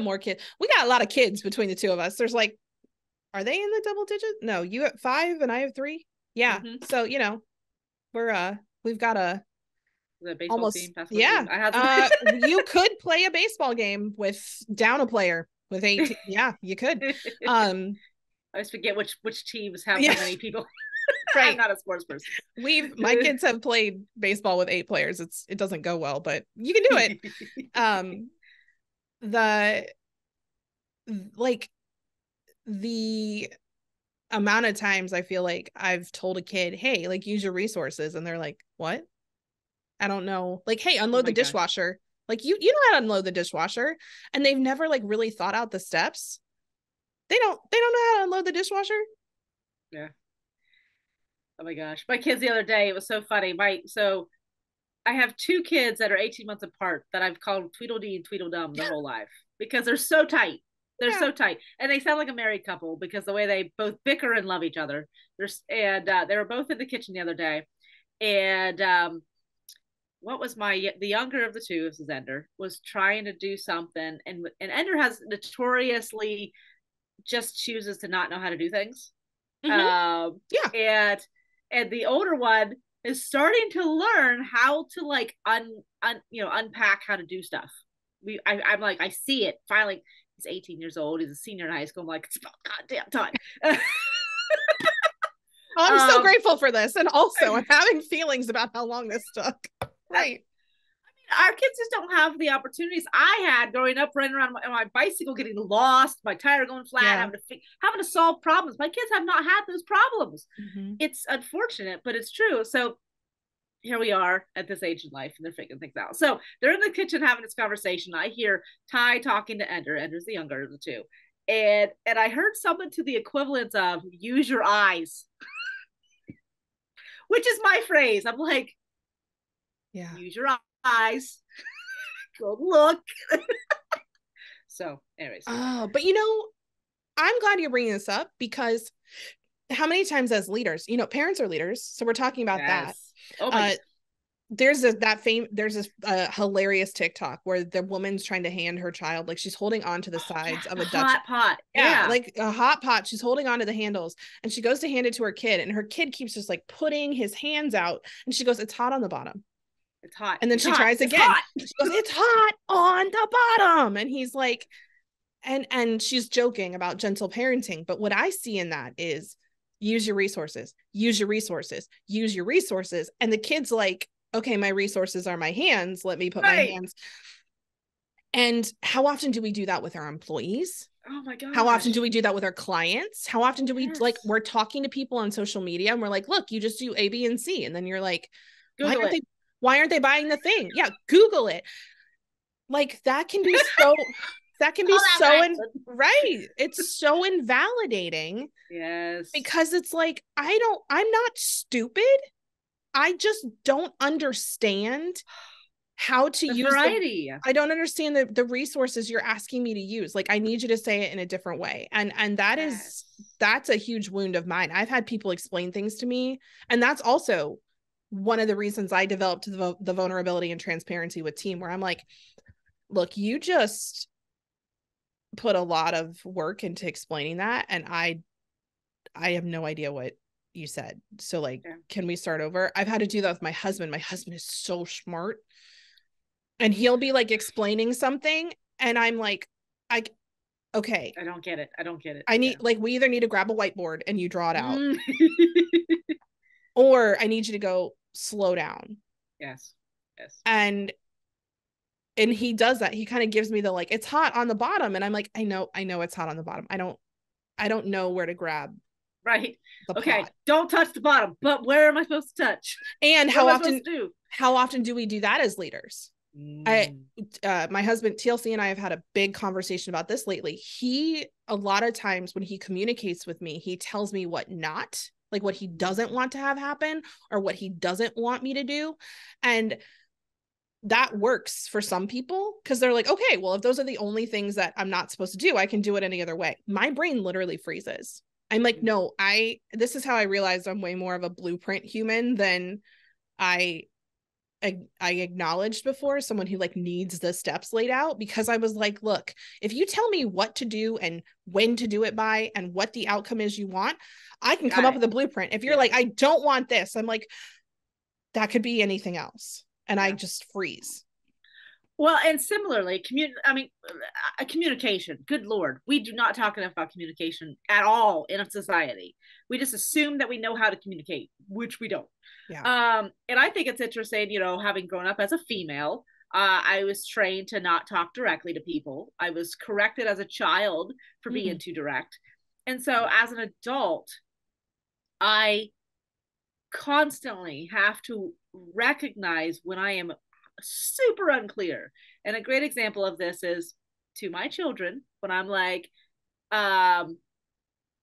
more kids. We got a lot of kids between the two of us. There's like, are they in the double digits? No, you have 5 and I have 3. Yeah. So, we've got a almost team, team. You could play a baseball game with down a player with 8. Yeah, you could. I always forget which teams have how many people. Right. I'm not a sports person. My kids have played baseball with 8 players. It doesn't go well, but you can do it. The amount of times I feel like I've told a kid, hey, like, use your resources, and they're like, what? I don't know. Like, hey, unload the dishwasher. God. Like, you know how to unload the dishwasher, and they've never like really thought out the steps. They don't know how to unload the dishwasher. Yeah. Oh my gosh. My kids the other day, it was so funny. So I have 2 kids that are 18 months apart that I've called Tweedledee and Tweedledum their whole life because they're so tight. They're so tight. And they sound like a married couple because the way they both bicker and love each other. They were both in the kitchen the other day. And what was the younger of the two, this is Ender, was trying to do something. And Ender has notoriously just chooses to not know how to do things. And the older one is starting to learn how to like unpack how to do stuff. I'm like, I see it finally. He's 18 years old. He's a senior in high school. I'm like, it's about goddamn time. I'm so grateful for this, and also I'm having feelings about how long this took. Right. Our kids just don't have the opportunities I had growing up, running around my bicycle, getting lost, my tire going flat, having to solve problems. My kids have not had those problems. It's unfortunate, but it's true. So here we are at this age in life, and they're figuring things out. So they're in the kitchen having this conversation. I hear Ty talking to Ender. Ender's the younger of the two. And I heard something to the equivalent of use your eyes, which is my phrase. I'm like, use your eyes, go look. So anyways, but I'm glad you're bringing this up, because how many times as leaders, parents are leaders, so we're talking about that. There's this hilarious TikTok where the woman's trying to hand her child, like she's holding on to the sides of a hot pot. Like a hot pot. She's holding on to the handles, and she goes to hand it to her kid, and her kid keeps just like putting his hands out, and she goes, it's hot on the bottom. It's hot. And then she tries again. She goes, it's hot on the bottom. And he's like, and she's joking about gentle parenting. But what I see in that is use your resources, use your resources, use your resources. And the kid's like, okay, my resources are my hands. Let me put my hands. And how often do we do that with our employees? Oh my How often do gosh. we do that with our clients? How often do we, like, Yes. we're talking to people on social media and we're like, look, you just do A, B, and C. And then you're like, why Google aren't it. they, why aren't they buying the thing? Yeah, Google it. Like, that can be so, that can be Call that so, action. right. It's so invalidating Yes. because it's like, I'm not stupid. I just don't understand how to The use variety. I don't understand the resources you're asking me to use. Like, I need you to say it in a different way. And Yes. that's a huge wound of mine. I've had people explain things to me, and that's also one of the reasons I developed the vulnerability and transparency with team, where I'm like, look, you just put a lot of work into explaining that, and I have no idea what you said. So, like, Yeah. can we start over? I've had to do that with my husband. My husband is so smart, and he'll be like explaining something, and I'm like, I okay, I don't get it. I don't get it. I Yeah. need, like, we either need to grab a whiteboard and you draw it out, Mm. or I need you to go slow down. Yes. Yes. And he does that. He kind of gives me the, like, it's hot on the bottom, and I'm like, I know it's hot on the bottom. I don't know where to grab Right. the Okay. pot. Don't touch the bottom, but where am I supposed to touch? And What am I supposed to do? how often do we do that as leaders? Mm. My husband TLC and I have had a big conversation about this lately. He, a lot of times when he communicates with me, he tells me what not, like, what he doesn't want to have happen, or what he doesn't want me to do. And that works for some people because they're like, okay, well, if those are the only things that I'm not supposed to do, I can do it any other way. My brain literally freezes. I'm like, no, this is how I realized I'm way more of a blueprint human than I acknowledged before, someone who, like, needs the steps laid out, because I was like, look, if you tell me what to do and when to do it by and what the outcome is you want, I can come up with a blueprint. If you're like, I don't want this, I'm like, that could be anything else. And I just freeze. Well, and similarly, communication. Good Lord, we do not talk enough about communication at all in a society. We just assume that we know how to communicate, which we don't. Yeah. And I think it's interesting, having grown up as a female, I was trained to not talk directly to people. I was corrected as a child for being too direct. And so as an adult, I constantly have to recognize when I am super unclear. And a great example of this is to my children when I'm like, I've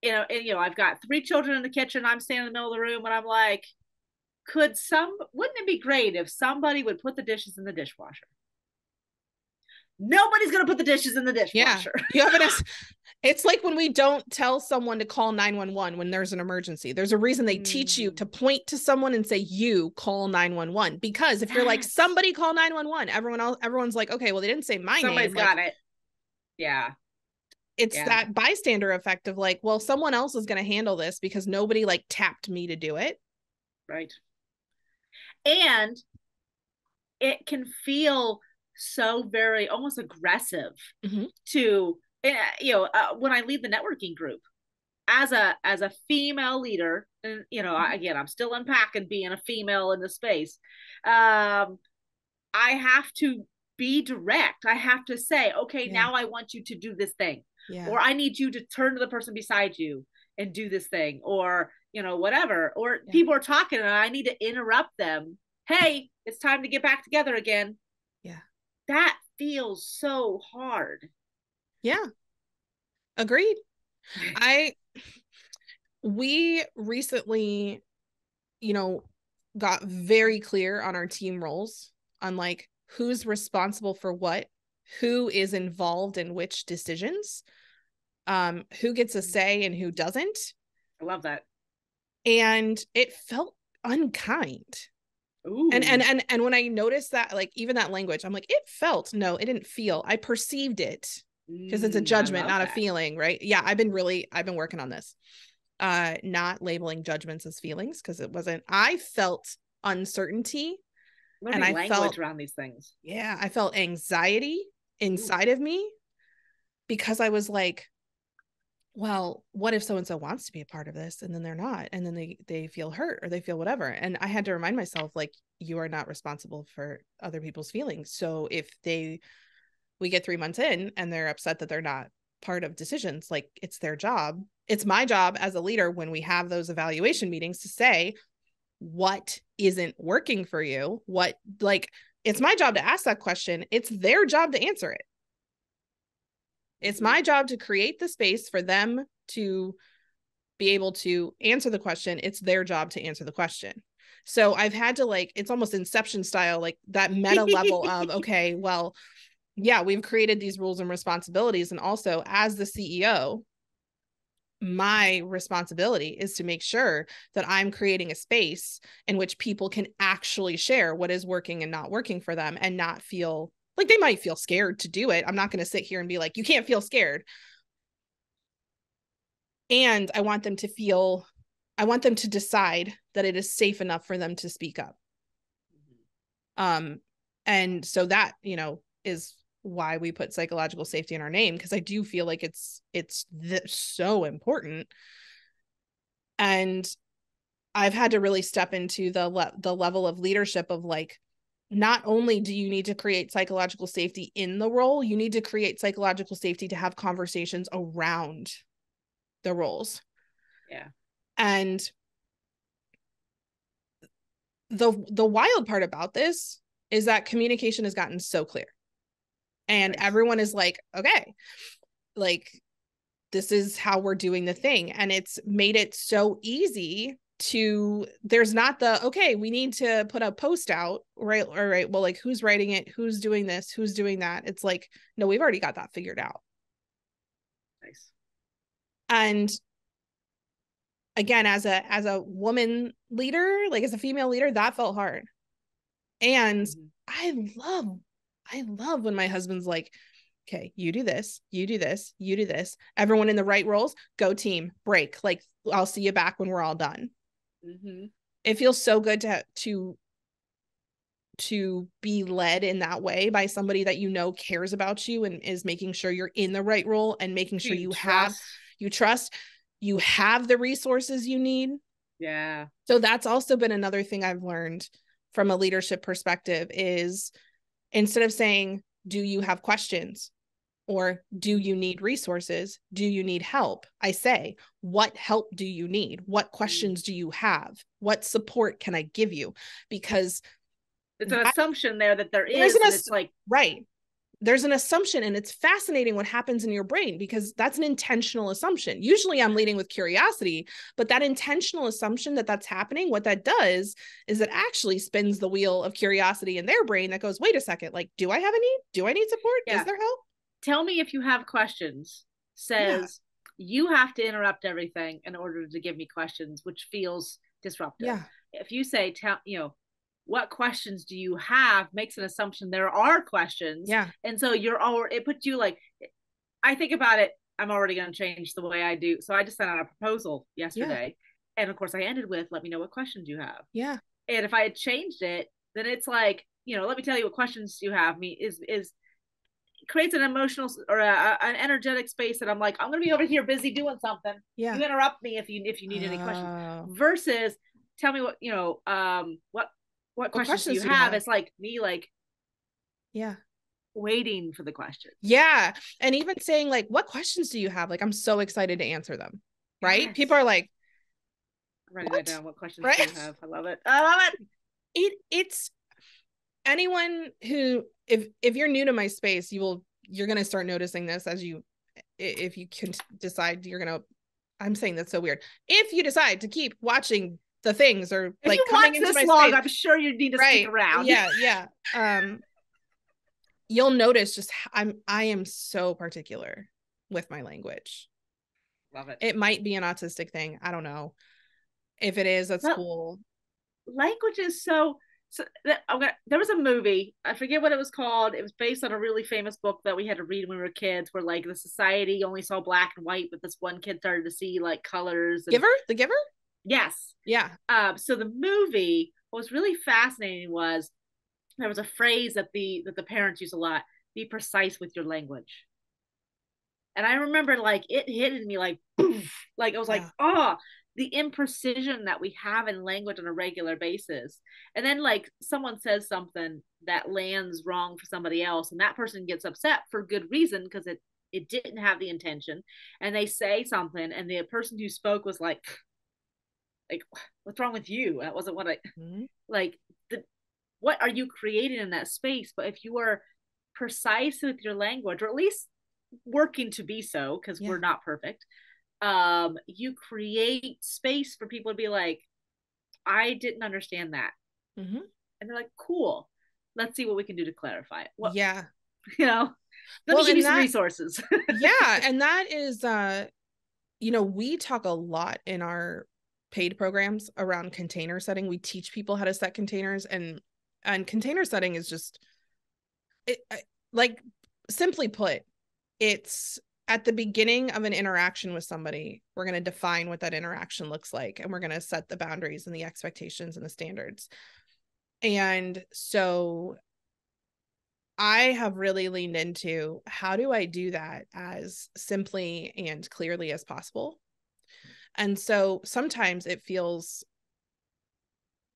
got 3 children in the kitchen. I'm standing in the middle of the room and I'm like, wouldn't it be great if somebody would put the dishes in the dishwasher? Nobody's going to put the dishes in the dishwasher. Yeah. It's like when we don't tell someone to call 911 when there's an emergency. There's a reason they teach you to point to someone and say, you call 911. Because if you're like, somebody call 911, everyone's like, okay, well, they didn't say my name. Somebody's got it. Yeah. It's that bystander effect of like, well, someone else is going to handle this because nobody, like, tapped me to do it. Right. And it can feel so very almost aggressive to, when I lead the networking group as a female leader, and again, I'm still unpacking being a female in the space. I have to be direct. I have to say, okay, now I want you to do this thing, or I need you to turn to the person beside you and do this thing, or whatever, or people are talking and I need to interrupt them. Hey, it's time to get back together again. Yeah. That feels so hard. Yeah. Agreed. We recently, got very clear on our team roles, on, like, who's responsible for what, who is involved in which decisions, who gets a say and who doesn't. I love that. And it felt unkind. Ooh. And when I noticed that, like, even that language, I'm like, it didn't feel, I perceived it, because it's a judgment, not a feeling, right? Yeah, I've been working on this, not labeling judgments as feelings, because I felt uncertainty. Learning and I felt around these things. Yeah, I felt anxiety inside of me, because I was like, well, what if so-and-so wants to be a part of this and then they're not, and then they feel hurt or they feel whatever. And I had to remind myself, like, you are not responsible for other people's feelings. So if we get 3 months in and they're upset that they're not part of decisions. Like, it's their job. It's my job as a leader when we have those evaluation meetings to say, what isn't working for you? What, like, it's my job to ask that question. It's their job to answer it. It's my job to create the space for them to be able to answer the question. It's their job to answer the question. So I've had to, like, it's almost Inception style, like that meta level of, okay, well, yeah, we've created these rules and responsibilities. And also, as the CEO, my responsibility is to make sure that I'm creating a space in which people can actually share what is working and not working for them, and not feel like, they might feel scared to do it. I'm not going to sit here and be like, you can't feel scared. And I want them to decide that it is safe enough for them to speak up. And so that, is why we put psychological safety in our name, because I do feel like it's so important. And I've had to really step into the level of leadership of, like, not only do you need to create psychological safety in the role, you need to create psychological safety to have conversations around the roles. Yeah. And the wild part about this is that communication has gotten so clear. And everyone is like, okay, like, this is how we're doing the thing. And it's made it so easy to, there's not the, okay, we need to put a post out, right? All right, well, like, who's writing it? Who's doing this? Who's doing that? It's like, no, we've already got that figured out. Nice. And again, as a woman leader, like, as a female leader, that felt hard. And I love when my husband's like, okay, you do this, you do this, you do this. Everyone in the right roles, go team, break. Like, I'll see you back when we're all done. It feels so good to be led in that way by somebody that cares about you and is making sure you're in the right role, and making sure you trust, you have the resources you need. Yeah. So that's also been another thing I've learned from a leadership perspective is, instead of saying, do you have questions? Or do you need resources? Do you need help? I say, what help do you need? What questions do you have? What support can I give you? Because it's an assumption there that there is, and it's like, right. There's an assumption, and it's fascinating what happens in your brain, because that's an intentional assumption. Usually I'm leading with curiosity, but that intentional assumption that's happening, what that does is it actually spins the wheel of curiosity in their brain that goes, wait a second, like, do I have a need? Do I need support? Yeah. Is there help? Tell me if you have questions says you have to interrupt everything in order to give me questions, which feels disruptive. Yeah. If you say, what questions do you have, makes an assumption there are questions. Yeah. And so it puts you like, I think about it, I'm already going to change the way I do. So I just sent out a proposal yesterday. Yeah. And of course I ended with, let me know what questions you have. Yeah. And if I had changed it, then it's like, let me tell you what questions you have. Is creates an emotional or an energetic space that I'm like, I'm going to be over here busy doing something. Yeah. You interrupt me if you need any questions. Versus tell me what, what questions do you have? It's like me, like, yeah, waiting for the question. Yeah. And even saying, like, what questions do you have? Like, I'm so excited to answer them. Right. Yes. People are like, I'm writing that down. What questions do you have? I love it. It's anyone who, if you're new to my space, you're going to start noticing this if you can decide I'm saying that's so weird. If you decide to keep watching the things, or if you coming into this long, space, I'm sure you need to stick around. Yeah. You'll notice just I am so particular with my language. Love it. It might be an autistic thing. I don't know. If it is, that's cool. Language is so there was a movie, I forget what it was called. It was based on a really famous book that we had to read when we were kids, where like the society only saw black and white, but this one kid started to see like colors. The Giver? Yes. Yeah. So the movie, what was really fascinating was there was a phrase that the parents use a lot: be precise with your language. And I remember like it hit me like poof, like I was like, oh, the imprecision that we have in language on a regular basis. And then like someone says something that lands wrong for somebody else, and that person gets upset for good reason, because it didn't have the intention, and they say something and the person who spoke was like what's wrong with you? That wasn't what I like. What are you creating in that space? But if you are precise with your language, or at least working to be so, because we're not perfect, you create space for people to be like, I didn't understand that. And they're like, cool, let's see what we can do to clarify it. What, let me give you some resources. And that is we talk a lot in our paid programs around container setting. We teach people how to set containers, and container setting is just like, simply put, it's at the beginning of an interaction with somebody, we're going to define what that interaction looks like, and we're going to set the boundaries and the expectations and the standards. And so I have really leaned into, how do I do that as simply and clearly as possible? And so sometimes it feels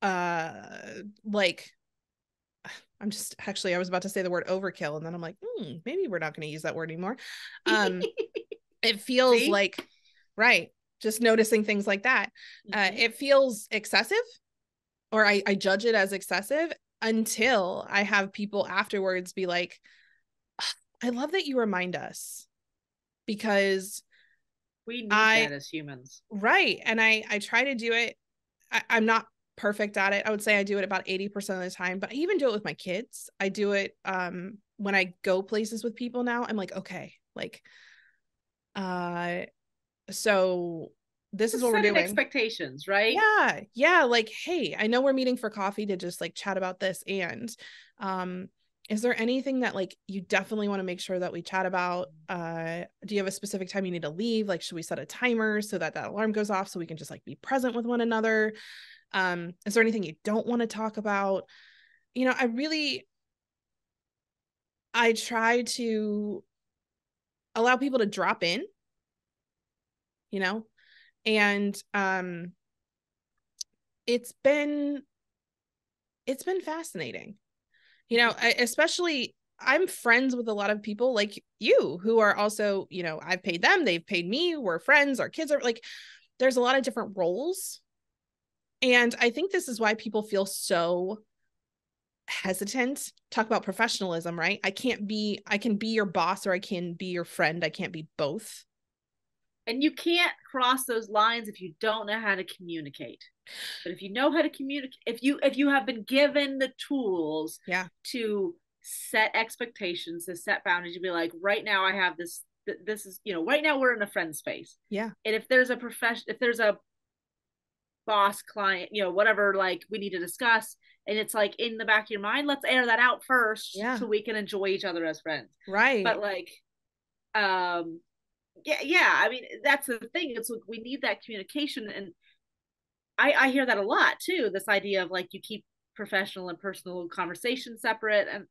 like, I was about to say the word overkill, and then I'm like, maybe we're not going to use that word anymore. It feels like, right, just noticing things like that. It feels excessive, or I judge it as excessive, until I have people afterwards be like, I love that you remind us, because we need that as humans. Right. And I try to do it. I'm not perfect at it. I would say I do it about 80% of the time, but I even do it with my kids. I do it when I go places with people now. I'm like, okay, like, so this is what we're doing. Expectations, right? Yeah. Like, hey, I know we're meeting for coffee to just like chat about this. And is there anything that like you definitely want to make sure that we chat about? Do you have a specific time you need to leave? Like, should we set a timer so that alarm goes off so we can just like be present with one another? Is there anything you don't want to talk about? I try to allow people to drop in, and it's been fascinating, especially I'm friends with a lot of people like you who are also, I've paid them, they've paid me, we're friends, our kids are like, there's a lot of different roles. And I think this is why people feel so hesitant. Talk about professionalism, right? I can be your boss, or I can be your friend. I can't be both. And you can't cross those lines if you don't know how to communicate. But if you know how to communicate, if you have been given the tools to set expectations, to set boundaries, to be like, right now I have this is, right now we're in a friend space. Yeah. And if there's a boss client, whatever, like we need to discuss, and it's like in the back of your mind, let's air that out first so we can enjoy each other as friends. Right. But like, I mean, that's the thing. It's like, we need that communication. And I hear that a lot too. This idea of like, you keep professional and personal conversations separate. And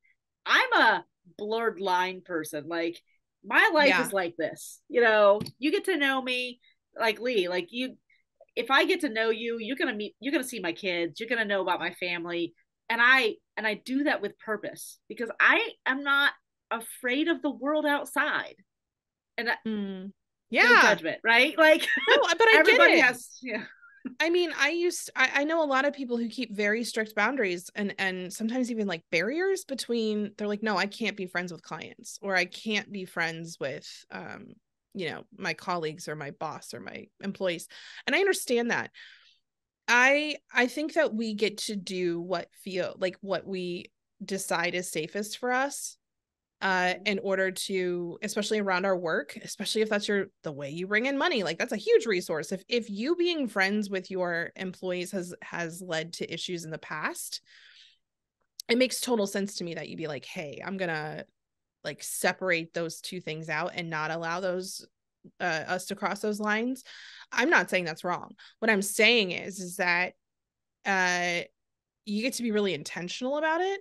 I'm a blurred line person. Like, my life is like this, you get to know me, like Lee, like if I get to know you, you're going to see my kids, you're going to know about my family. And I do that with purpose, because I am not afraid of the world outside. And no judgment, right? Like, no, but I everybody get it. has, I mean, I know a lot of people who keep very strict boundaries, and sometimes even like barriers between, they're like, no, I can't be friends with clients, or I can't be friends with, my colleagues or my boss or my employees. And I understand that. I think that we get to do what we decide is safest for us, in order to, especially around our work, especially if that's the way you bring in money. Like, that's a huge resource. If you being friends with your employees has led to issues in the past, it makes total sense to me that you'd be like, hey, I'm gonna like separate those two things out and not allow those us to cross those lines. I'm not saying that's wrong. What I'm saying is that you get to be really intentional about it.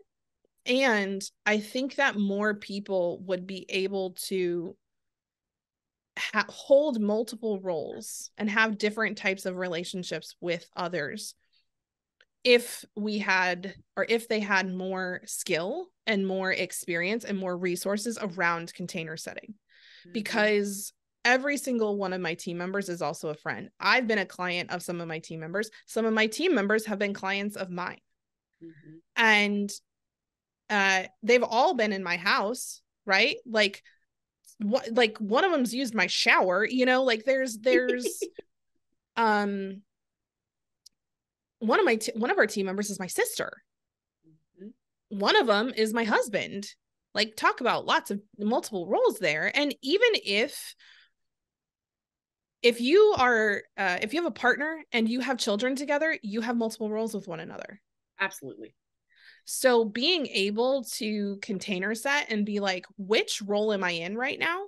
And I think that more people would be able to hold multiple roles and have different types of relationships with others if they had more skill and more experience and more resources around container setting. because every single one of my team members is also a friend. I've been a client of some of my team members. Some of my team members have been clients of mine. And they've all been in my house, right? Like one of them's used my shower, you know, like there's one of our team members is my sister. One of them is my husband. Like, talk about lots of multiple roles there. And even if you are if you have a partner and you have children together, you have multiple roles with one another. Absolutely. So being able to container set and be like, which role am I in right now,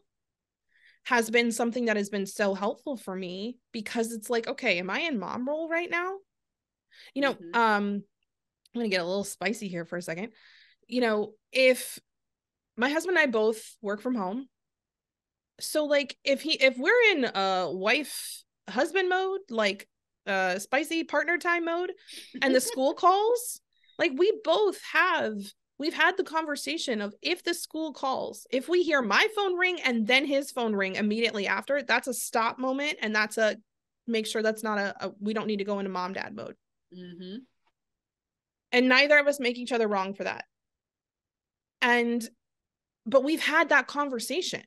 has been something that has been so helpful for me, because it's like, okay, am I in mom role right now? You know, I'm going to get a little spicy here for a second. You know, if my husband and I both work from home, so like if we're in wife husband mode, like spicy partner time mode, and the school calls, like we've had the conversation of, if the school calls, if we hear my phone ring and then his phone ring immediately after, that's a stop moment, and that's a make sure that's not a we don't need to go into mom dad mode. And neither of us make each other wrong for that. But we've had that conversation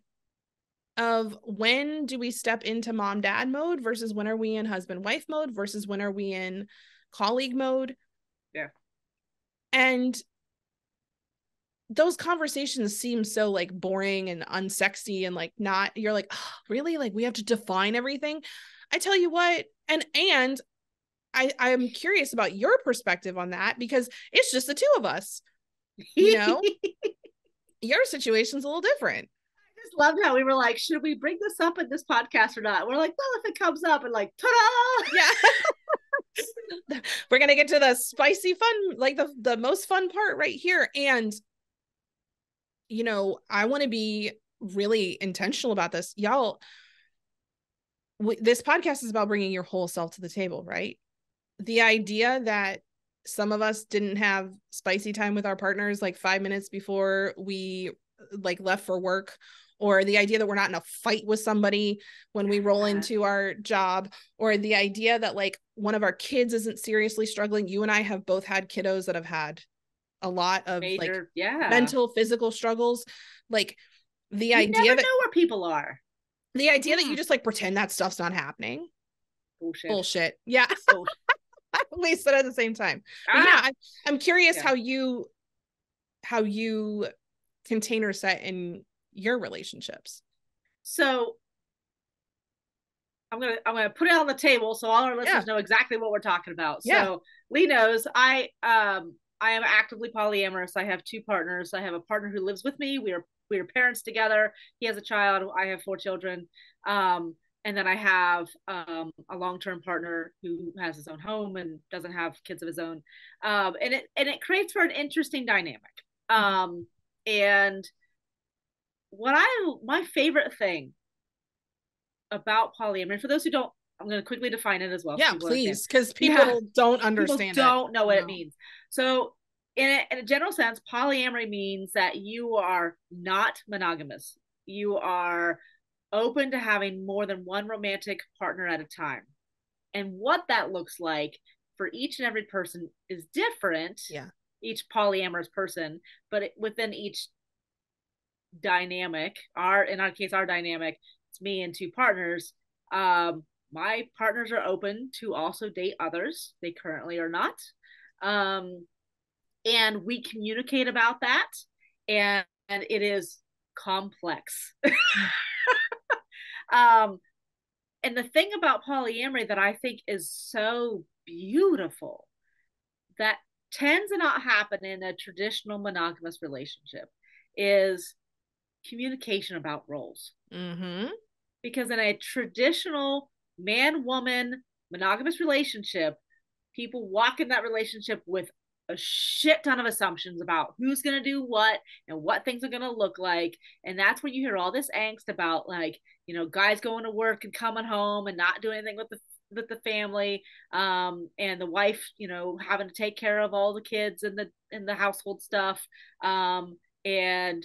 of, when do we step into mom dad mode versus when are we in husband wife mode versus when are we in colleague mode. Yeah. And those conversations seem so like boring and unsexy, and like not, you're like, oh, really? Like, we have to define everything? I tell you what, and I'm curious about your perspective on that, because it's just the two of us, you know. Your situation's a little different. I just loved how we were like, should we bring this up in this podcast or not? We're like, well, if it comes up, and like, ta-da! Yeah. We're gonna get to the spicy fun, like the most fun part right here. And you know, I want to be really intentional about this, y'all. This podcast is about bringing your whole self to the table, right? The idea that some of us didn't have spicy time with our partners like 5 minutes before we like left for work, or the idea that we're not in a fight with somebody when we roll into our job, or the idea that like one of our kids isn't seriously struggling. You and I have both had kiddos that have had a lot of major, like mental, physical struggles. Like the idea never that know where people are. The idea that you just like pretend that stuff's not happening. Bullshit. Yeah. Bullshit. We said at the same time. But yeah, I'm curious how you container set in your relationships. So I'm gonna put it on the table so all our listeners know exactly what we're talking about. So Lee knows I am actively polyamorous. I have 2 partners. I have a partner who lives with me. We are parents together. He has a child. I have 4 children. And then I have a long-term partner who has his own home and doesn't have kids of his own. And it creates for an interesting dynamic. And my favorite thing about polyamory, for those who don't, I'm going to quickly define it as well. Yeah, please, because people don't understand. People don't know what it means. So in a general sense, polyamory means that you are not monogamous. You are open to having more than one romantic partner at a time. And what that looks like for each and every person is different. Yeah. Each polyamorous person, but within each dynamic, in our case, our dynamic, it's me and 2 partners. My partners are open to also date others. They currently are not. And we communicate about that. And it is complex. And the thing about polyamory that I think is so beautiful, that tends to not happen in a traditional monogamous relationship, is communication about roles. Because in a traditional man-woman monogamous relationship, people walk in that relationship with a shit ton of assumptions about who's going to do what and what things are going to look like. And that's when you hear all this angst about, like, you know, guys going to work and coming home and not doing anything with the family, and the wife, you know, having to take care of all the kids and the household stuff, and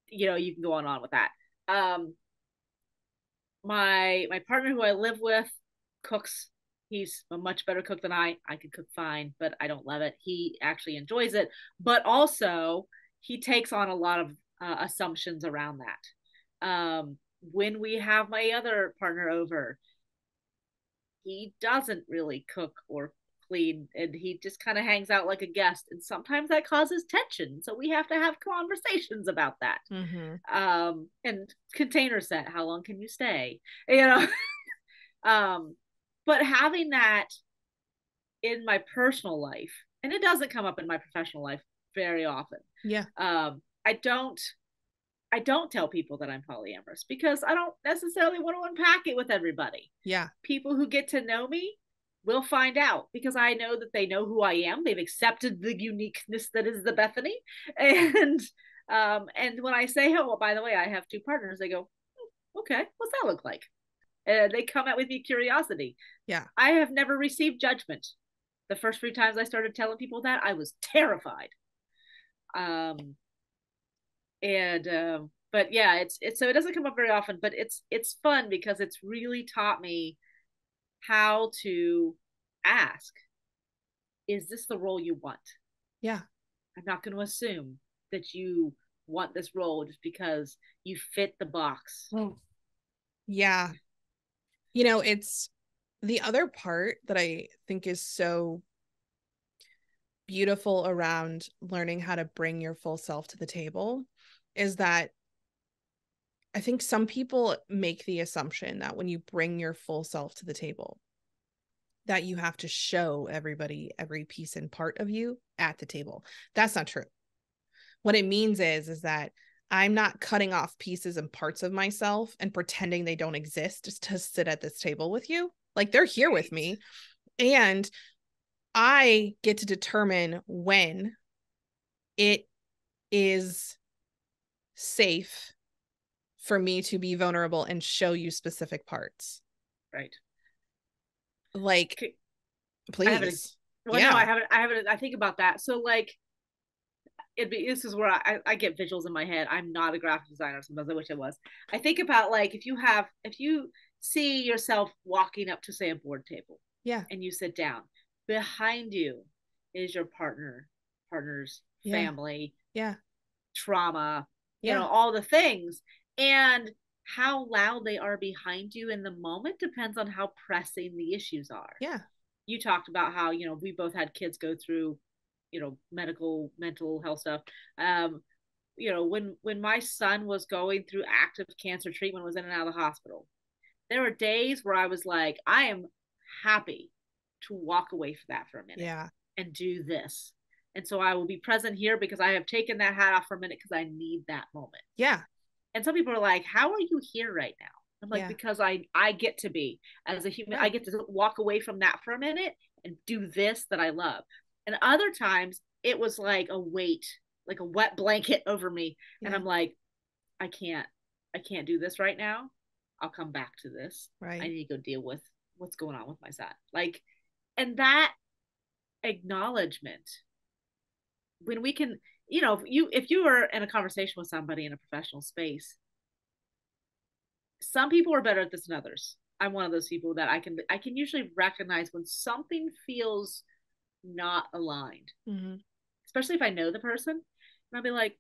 you know, you can go on with that. My partner who I live with cooks. He's a much better cook than I. I can cook fine, but I don't love it. He actually enjoys it, but also he takes on a lot of assumptions around that. When we have my other partner over, he doesn't really cook or clean, and he just kind of hangs out like a guest, and sometimes that causes tension, so we have to have conversations about that. And container set, how long can you stay, you know? But having that in my personal life, and it doesn't come up in my professional life very often. Yeah. I don't tell people that I'm polyamorous because I don't necessarily want to unpack it with everybody. Yeah. People who get to know me will find out, because I know that they know who I am. They've accepted the uniqueness that is the Bethany. And when I say, oh, well, by the way, I have two partners, they go, okay, what's that look like? And they come out with me curiosity. Yeah. I have never received judgment. The first few times I started telling people that, I was terrified. But yeah, it's so it doesn't come up very often, but it's fun because it's really taught me how to ask, is this the role you want? Yeah. I'm not going to assume that you want this role just because you fit the box. Yeah. You know, it's the other part that I think is so beautiful around learning how to bring your full self to the table is that I think some people make the assumption that when you bring your full self to the table, that you have to show everybody every piece and part of you at the table. That's not true. What it means is that I'm not cutting off pieces and parts of myself and pretending they don't exist just to sit at this table with you. Like, they're here with me, and I get to determine when it is safe for me to be vulnerable and show you specific parts. Right. Like, please. Well, yeah. No, I haven't. I think about that. So like, this is where I get visuals in my head. I'm not a graphic designer. Sometimes I wish I was. I think about, like, if you see yourself walking up to, say, a board table. Yeah. And you sit down. Behind you is your partner's family. Yeah. Trauma. You know, all the things. And how loud they are behind you in the moment depends on how pressing the issues are. Yeah. You talked about how, you know, we both had kids go through, you know, mental health stuff. You know, when my son was going through active cancer treatment, was in and out of the hospital, there were days where I was like, I am happy to walk away from that for a minute and do this. And so I will be present here because I have taken that hat off for a minute because I need that moment. Yeah. And some people are like, how are you here right now? I'm like, because I get to be, as a human, I get to walk away from that for a minute and do this that I love. And other times it was like a weight, like a wet blanket over me. And I'm like, I can't do this right now. I'll come back to this. Right. I need to go deal with what's going on with my son. Like, and that acknowledgement, when we can, you know, if you are in a conversation with somebody in a professional space, some people are better at this than others. I'm one of those people that I can usually recognize when something feels not aligned, especially if I know the person. And I'll be like,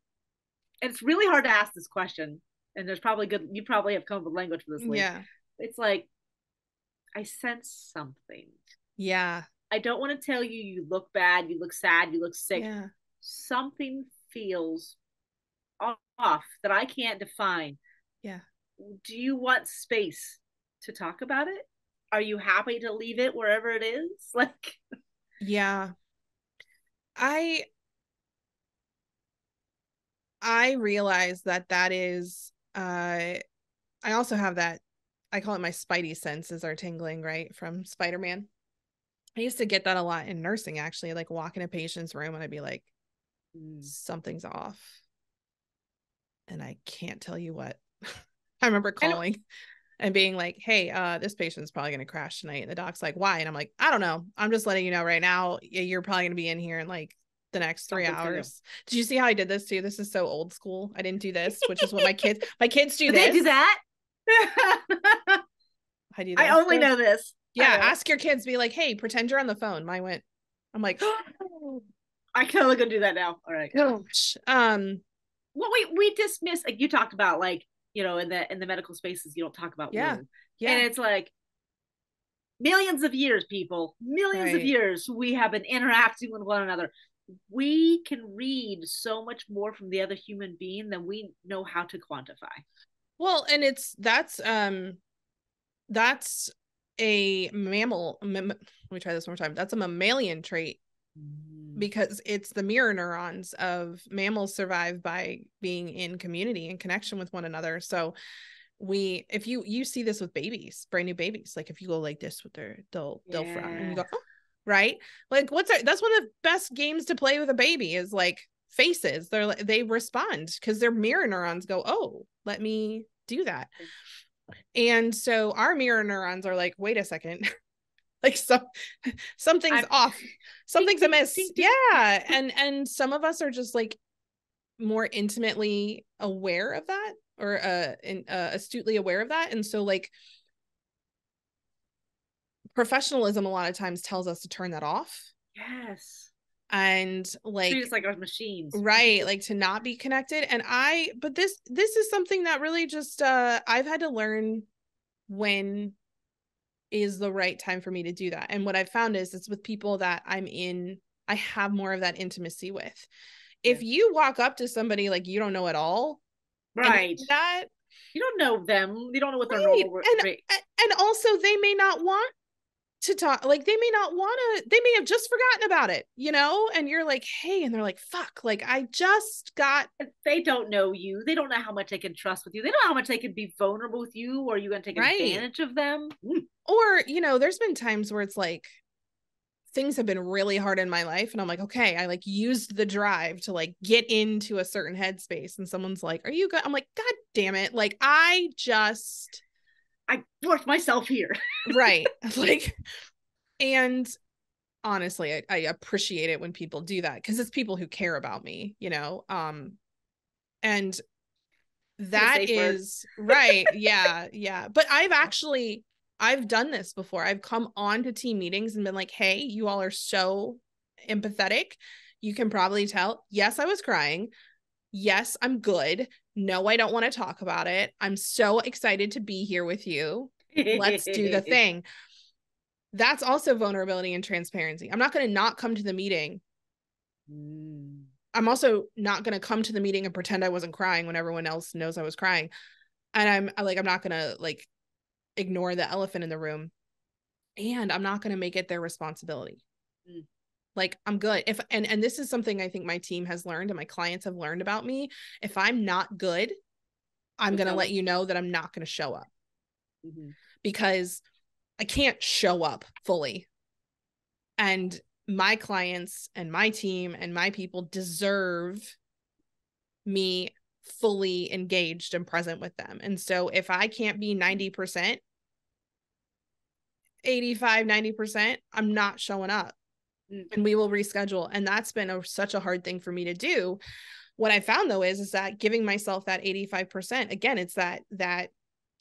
and it's really hard to ask this question. And there's probably you probably have come up with language for this. Yeah. It's like, I sense something. Yeah. I don't want to tell you, you look bad, you look sad, you look sick. Yeah. Something feels off that I can't define. Yeah. Do you want space to talk about it? Are you happy to leave it wherever it is? Like, yeah. I realize that is I also have that, I call it my spidey senses are tingling, right, from Spider-Man. I used to get that a lot in nursing, actually, like walk in a patient's room and I'd be like, something's off. And I can't tell you what. I remember calling and being like, hey, this patient's probably going to crash tonight. And the doc's like, why? And I'm like, I don't know. I'm just letting you know right now, you're probably going to be in here in like the next 3 hours. Did you see how I did this too? This is so old school. I didn't do this, which is what my kids do. Did they do that? I do this. I only know this. Yeah, ask your kids, be like, hey, pretend you're on the phone. Mine went, I'm like, I can only go do that now. All right. Gosh. Well, we dismiss, like you talked about, like, you know, in the medical spaces, you don't talk about woo. And it's like millions of years, people, millions of years, we have been interacting with one another. We can read so much more from the other human being than we know how to quantify. Well, and that's a mammal. Let me try this one more time. That's a mammalian trait, because it's the mirror neurons of mammals survive by being in community and connection with one another. So if you see this with babies, brand new babies, like if you go like this with they'll frown and you go, oh, right? Like that's one of the best games to play with a baby is like faces. They respond because their mirror neurons go, oh, let me do that. And so our mirror neurons are like, wait a second. Like something's off, something's amiss. Yeah. And some of us are just like more intimately aware of that, or astutely aware of that. And so like professionalism a lot of times tells us to turn that off. Yes. And like treat us like our machines, right? Like to not be connected. But this is something that really just I've had to learn when is the right time for me to do that. And what I've found is it's with people that I have more of that intimacy with. If you walk up to somebody like you don't know at all, right? That you don't know them, you don't know what their normal and also they may not want to talk, like they may have just forgotten about it, you know, and you're like, hey, and they're like, fuck, like I just got, they don't know you, they don't know how much they can trust with you, they don't know how much they can be vulnerable with you, or you're gonna take advantage of them. Or, you know, there's been times where it's like things have been really hard in my life and I'm like, okay, I like used the drive to like get into a certain headspace, and someone's like, are you good? I'm like, god damn it, like I forced myself here. Right. Like, and honestly, I appreciate it when people do that because it's people who care about me, you know? And that is right. Yeah. Yeah. But I've done this before. I've come on to team meetings and been like, hey, you all are so empathetic. You can probably tell. Yes, I was crying. Yes, I'm good. No, I don't want to talk about it. I'm so excited to be here with you. Let's do the thing. That's also vulnerability and transparency. I'm not going to not come to the meeting. I'm also not going to come to the meeting and pretend I wasn't crying when everyone else knows I was crying. And I'm not going to like ignore the elephant in the room. And I'm not going to make it their responsibility. Like I'm good. And this is something I think my team has learned and my clients have learned about me. If I'm not good, I'm going to let you know that I'm not going to show up. Because I can't show up fully. And my clients and my team and my people deserve me fully engaged and present with them. And so if I can't be 90%, 85, 90%, I'm not showing up. And we will reschedule. And that's been such a hard thing for me to do. What I found though is that giving myself that 85%, again, it's that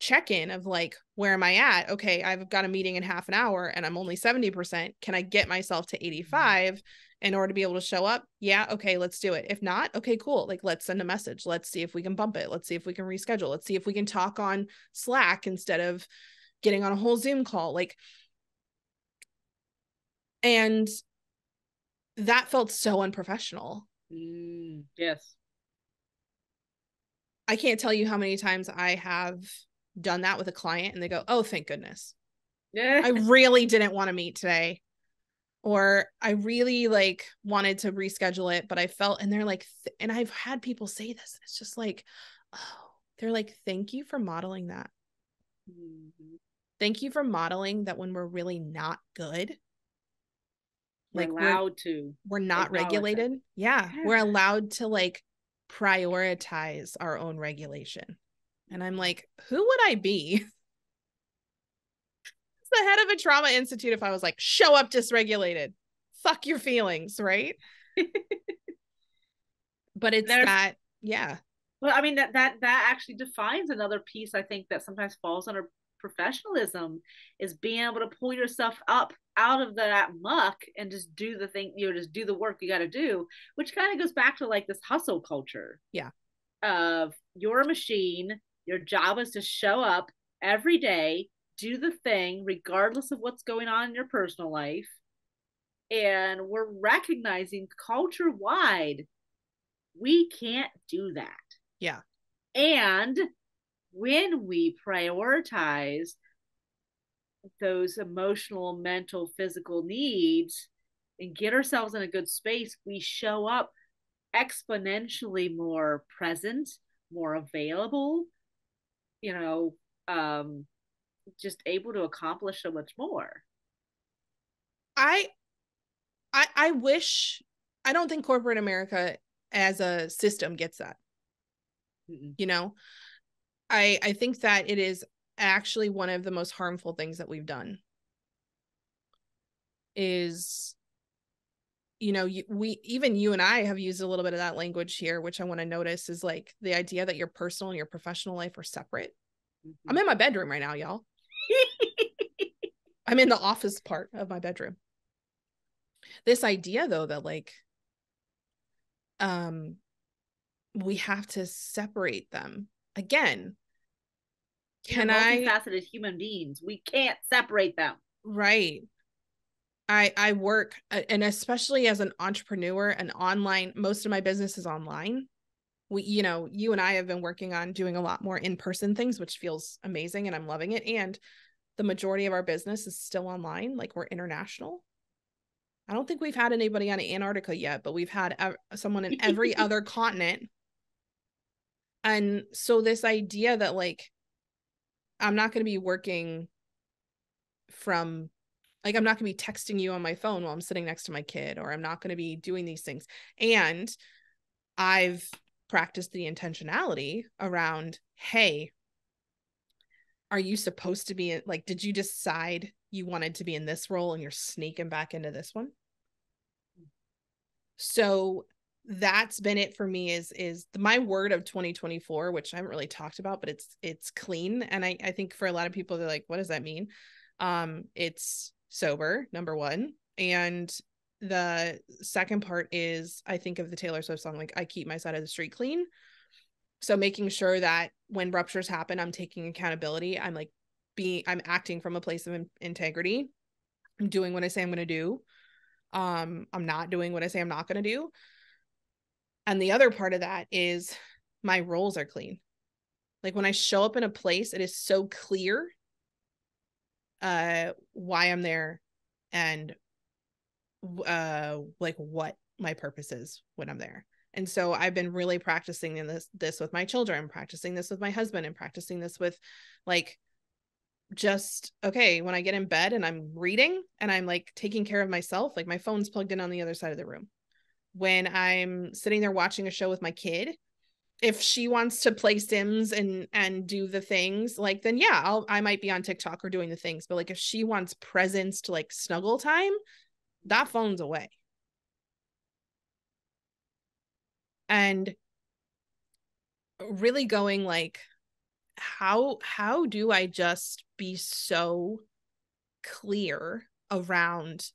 check-in of like, where am I at? Okay, I've got a meeting in half an hour and I'm only 70%. Can I get myself to 85 in order to be able to show up? Yeah. Okay, let's do it. If not, okay, cool. Like, let's send a message. Let's see if we can bump it. Let's see if we can reschedule. Let's see if we can talk on Slack instead of getting on a whole Zoom call. Like, and that felt so unprofessional. Yes. I can't tell you how many times I have done that with a client and they go, oh, thank goodness. I really didn't want to meet today. Or I really like wanted to reschedule it, but I felt, and they're like, and I've had people say this, it's just like, oh, they're like, thank you for modeling that. Thank you for modeling that when we're really not good. Like we're not regulated. Yeah. We're allowed to like prioritize our own regulation. And I'm like, who would I be as the head of a trauma institute if I was like, show up dysregulated, fuck your feelings, right? But it's that, yeah. Well, I mean, that actually defines another piece, I think, that sometimes falls under professionalism, is being able to pull yourself up out of that muck and just do the thing, just do the work you got to do, which kind of goes back to like this hustle culture. Yeah. Of you're a machine, your job is to show up every day, do the thing, regardless of what's going on in your personal life. And we're recognizing culture wide, we can't do that. Yeah. And when we prioritize those emotional, mental, physical needs and get ourselves in a good space, we show up exponentially more present, more available, just able to accomplish so much more. I wish, I don't think corporate America as a system gets that. Mm-mm. I think that it is actually one of the most harmful things that we've done is, you and I have used a little bit of that language here, which I want to notice is like the idea that your personal and your professional life are separate. Mm-hmm. I'm in my bedroom right now, y'all. I'm in the office part of my bedroom. This idea though, that like, we have to separate them again. We're multifaceted human beings. We can't separate them. Right. I work, and especially as an entrepreneur, and online, most of my business is online. You and I have been working on doing a lot more in-person things, which feels amazing and I'm loving it. And the majority of our business is still online. Like, we're international. I don't think we've had anybody on Antarctica yet, but we've had someone in every other continent. And so this idea that like, I'm not going to be working from, like, I'm not going to be texting you on my phone while I'm sitting next to my kid, or I'm not going to be doing these things. And I've practiced the intentionality around, hey, are you supposed to be like, did you decide you wanted to be in this role and you're sneaking back into this one? So that's been it for me, is my word of 2024, which I haven't really talked about, but it's clean. And I think for a lot of people, they're like, what does that mean? It's sober, number one. And the second part is, I think of the Taylor Swift song, like, I keep my side of the street clean. So making sure that when ruptures happen, I'm taking accountability. I'm acting from a place of integrity. I'm doing what I say I'm going to do. I'm not doing what I say I'm not going to do. And the other part of that is my roles are clean. Like, when I show up in a place, it is so clear why I'm there and like what my purpose is when I'm there. And so I've been really practicing this with my children, practicing this with my husband, and practicing this with, like, just, okay, when I get in bed and I'm reading and I'm like taking care of myself, like my phone's plugged in on the other side of the room. When I'm sitting there watching a show with my kid, if she wants to play Sims and do the things, like, then yeah, I might be on TikTok or doing the things. But like, if she wants presence to like snuggle time, that phone's away. And really going like, how do I just be so clear around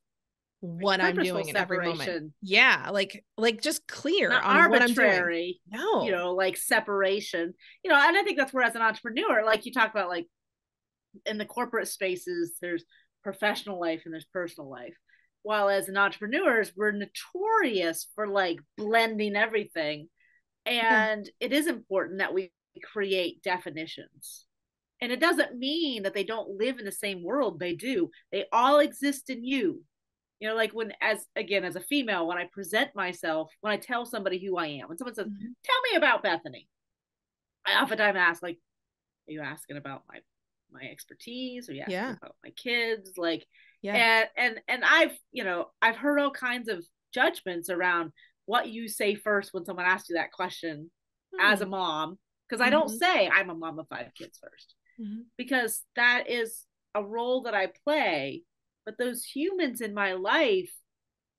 what I'm doing in every moment? Yeah, like just clear not on arbitrary, what I'm doing. No, like separation. And I think that's where, as an entrepreneur, like you talk about, like in the corporate spaces, there's professional life and there's personal life. While as an entrepreneurs, we're notorious for like blending everything. And it is important that we create definitions. And it doesn't mean that they don't live in the same world. They do. They all exist in you. Like when, as a female, when I present myself, when I tell somebody who I am, when someone says, tell me about Bethany, I oftentimes ask, like, are you asking about my expertise? Or you asking about my kids? Like, and I've heard all kinds of judgments around what you say first when someone asks you that question as a mom. Because I don't say I'm a mom of 5 kids first, because that is a role that I play. But those humans in my life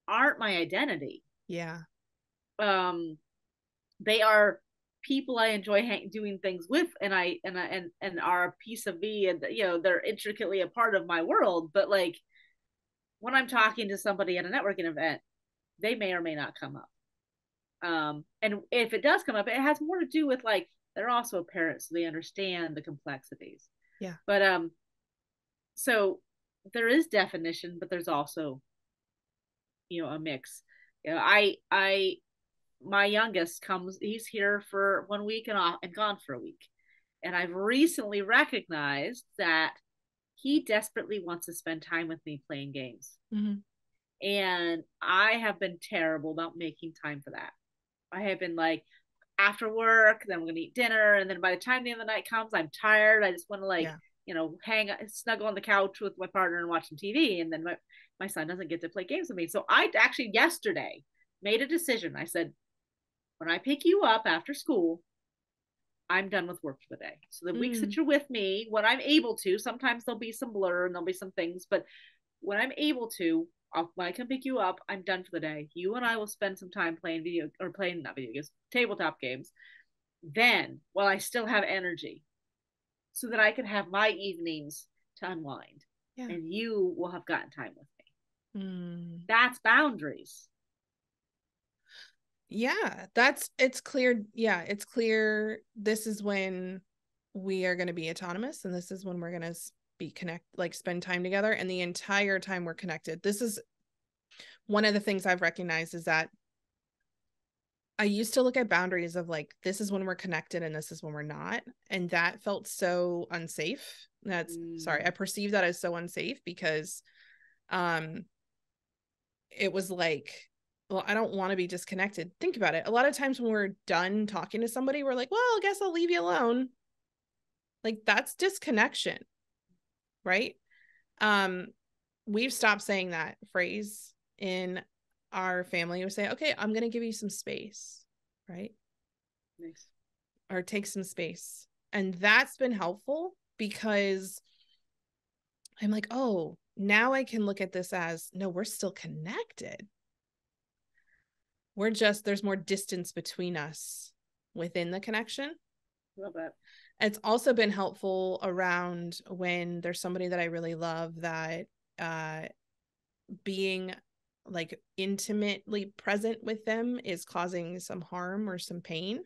aren't my identity. Yeah. They are people I enjoy doing things with, and are a piece of me, and they're intricately a part of my world. But like when I'm talking to somebody at a networking event, they may or may not come up. And if it does come up, it has more to do with like they're also parents, so they understand the complexities. Yeah. But so there is definition, but there's also a mix. I my youngest comes, he's here for 1 week and gone for a week. And I've recently recognized that he desperately wants to spend time with me playing games. Mm-hmm. And I have been terrible about making time for that. I have been like, after work, then I'm going to eat dinner. And then by the time the end of the night comes, I'm tired. I just want to snuggle on the couch with my partner and watch some TV. And then my son doesn't get to play games with me. So I actually yesterday made a decision. I said, when I pick you up after school, I'm done with work for the day. So the weeks that you're with me, when I'm able to, sometimes there'll be some blur and there'll be some things, but when I'm able to, when I can pick you up, I'm done for the day. You and I will spend some time playing not video games, tabletop games. Then, while I still have energy, so that I can have my evenings to unwind, and you will have gotten time with me. That's boundaries. Yeah, it's clear. Yeah, it's clear. This is when we are going to be autonomous, and this is when we're going to be spend time together. And the entire time we're connected. This is one of the things I've recognized, is that I used to look at boundaries of like, this is when we're connected and this is when we're not. And that felt so unsafe. I perceived that as so unsafe because it was like, well, I don't want to be disconnected. Think about it. A lot of times when we're done talking to somebody, we're like, well, I guess I'll leave you alone. Like, that's disconnection, right? We've stopped saying that phrase in our family. We say, okay, I'm going to give you some space, right? Nice. Or take some space. And that's been helpful because I'm like, oh, now I can look at this as, no, we're still connected. There's more distance between us within the connection. Love that. It's also been helpful around when there's somebody that I really love that being like intimately present with them is causing some harm or some pain,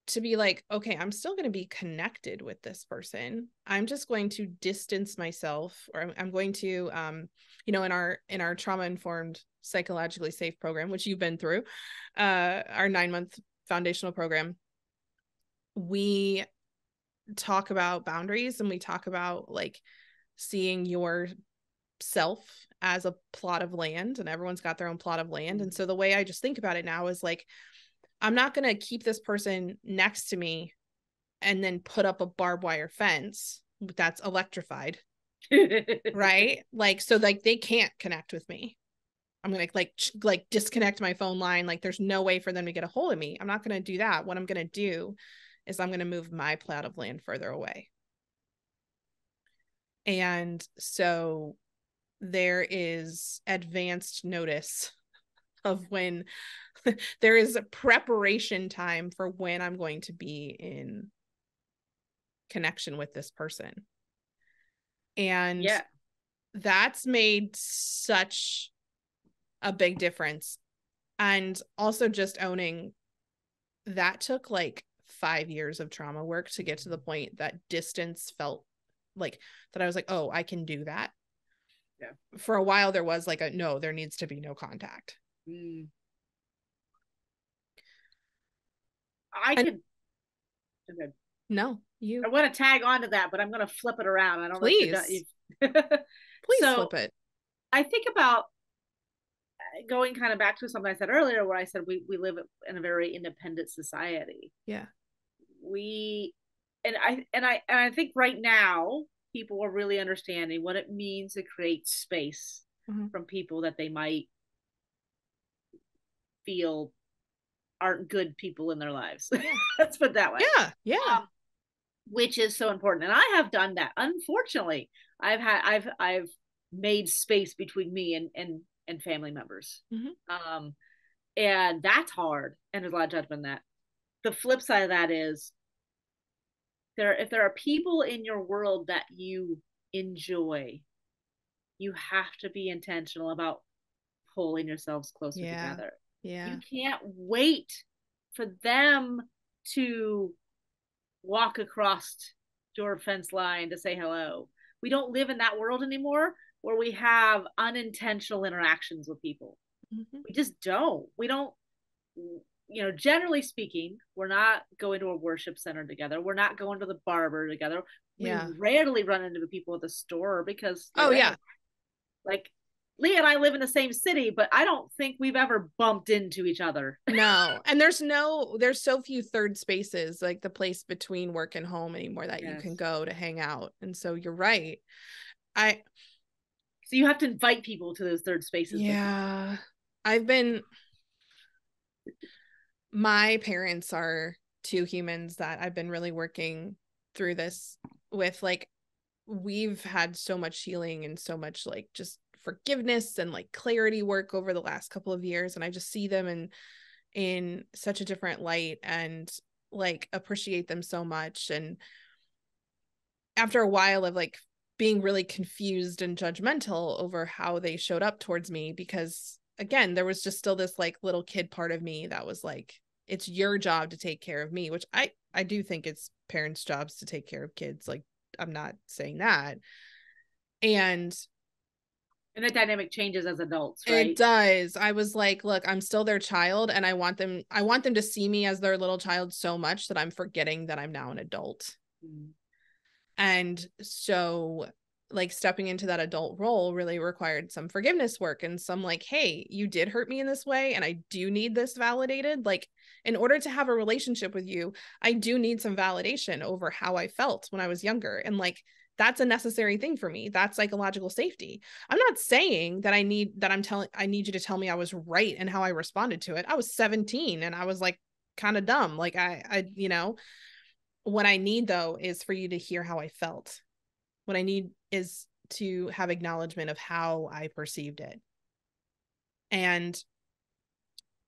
to be like, okay, I'm still going to be connected with this person. I'm just going to distance myself, or I'm going to, in our trauma-informed psychologically safe program, which you've been through, our 9-month foundational program, we talk about boundaries, and we talk about like seeing yourself as a plot of land, and everyone's got their own plot of land. And so the way I just think about it now is like, I'm not going to keep this person next to me and then put up a barbed wire fence that's electrified. Right? Like, so like they can't connect with me. I'm going to like disconnect my phone line. Like, there's no way for them to get a hold of me. I'm not going to do that. What I'm going to do is I'm going to move my plot of land further away. And so there is advanced notice of when there is a preparation time for when I'm going to be in connection with this person. And that's made such a big difference. And also just owning that took like 5 years of trauma work to get to the point that distance felt like that. I was like, oh, I can do that. Yeah. For a while there was like no, there needs to be no contact. Okay. No, you. I want to tag onto that, but I'm going to flip it around. I don't know if you're done. Please flip it. I think about going kind of back to something I said earlier, where I said we live in a very independent society. Yeah. I think right now people are really understanding what it means to create space from people that they might feel aren't good people in their lives. Let's put it that way. Yeah. Which is so important. And I have done that. Unfortunately, I've made space between me and family members. And that's hard. And there's a lot of judgment in that. The flip side of that is if there are people in your world that you enjoy, you have to be intentional about pulling yourselves closer Yeah. together. Yeah. You can't wait for them to walk across your fence line to say hello. We don't live in that world anymore where we have unintentional interactions with people. Mm-hmm. We just don't. We don't, generally speaking, we're not going to a worship center together. We're not going to the barber together. We Yeah. rarely run into the people at the store because, Oh yeah. like Leah and I live in the same city, but I don't think we've ever bumped into each other. No. And there's so few third spaces, like the place between work and home anymore, that you can Yes. go to hang out. And so you're right. So you have to invite people to those third spaces with you. Yeah. I've been My parents are two humans that I've been really working through this with. Like, we've had so much healing and so much like just forgiveness and like clarity work over the last couple of years, and I just see them in such a different light and like appreciate them so much. And after a while of like being really confused and judgmental over how they showed up towards me, because again, there was just still this like little kid part of me that was like, it's your job to take care of me, which I do think it's parents' jobs to take care of kids. Like, I'm not saying that. And the dynamic changes as adults, it right? does. I was like, look, I'm still their child, and I want them to see me as their little child so much that I'm forgetting that I'm now an adult. Mm. And so like stepping into that adult role really required some forgiveness work and some like, hey, you did hurt me in this way and I do need this validated. Like, in order to have a relationship with you, I do need some validation over how I felt when I was younger. And like, that's a necessary thing for me. That's psychological safety. I'm not saying that I need you to tell me I was right and how I responded to it. I was 17 and I was like kind of dumb. Like what I need though is for you to hear how I felt. What I need is to have acknowledgement of how I perceived it. And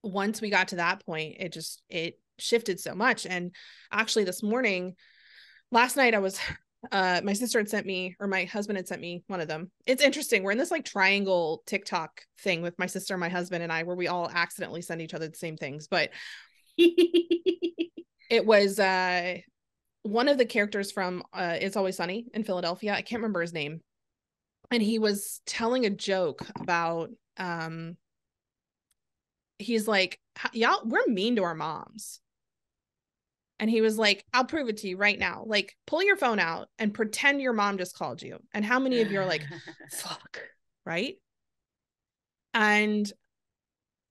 once we got to that point, it shifted so much. And actually last night I was my sister had sent me, or my husband had sent me, one of them. It's interesting. We're in this like triangle TikTok thing with my sister, my husband, and I, where we all accidentally send each other the same things. But it was one of the characters from It's Always Sunny in Philadelphia. I can't remember his name. And he was telling a joke about he's like, y'all, we're mean to our moms. And he was like, I'll prove it to you right now. Like, pull your phone out and pretend your mom just called you. And how many of you are like, fuck, right? And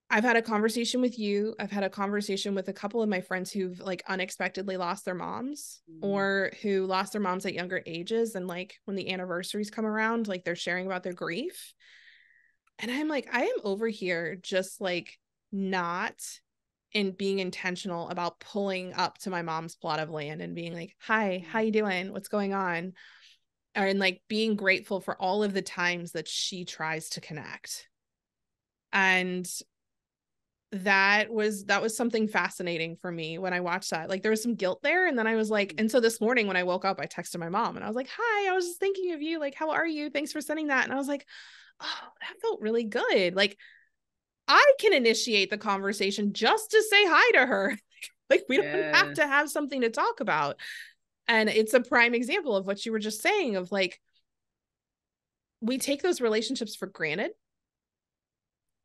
I've had a conversation with you. I've had a conversation with a couple of my friends who've like unexpectedly lost their moms, or who lost their moms at younger ages. And like when the anniversaries come around, like they're sharing about their grief. And I'm like, I am over here just like not in being intentional about pulling up to my mom's plot of land and being like, hi, how you doing? What's going on? And like being grateful for all of the times that she tries to connect. And that was something fascinating for me when I watched that. Like, there was some guilt there. And then I was like, and so this morning when I woke up, I texted my mom and I was like, hi, I was just thinking of you. Like, how are you? Thanks for sending that. And I was like, oh, that felt really good. Like, I can initiate the conversation just to say hi to her. Like, we don't have to have something to talk about. And it's a prime example of what you were just saying, of like, we take those relationships for granted.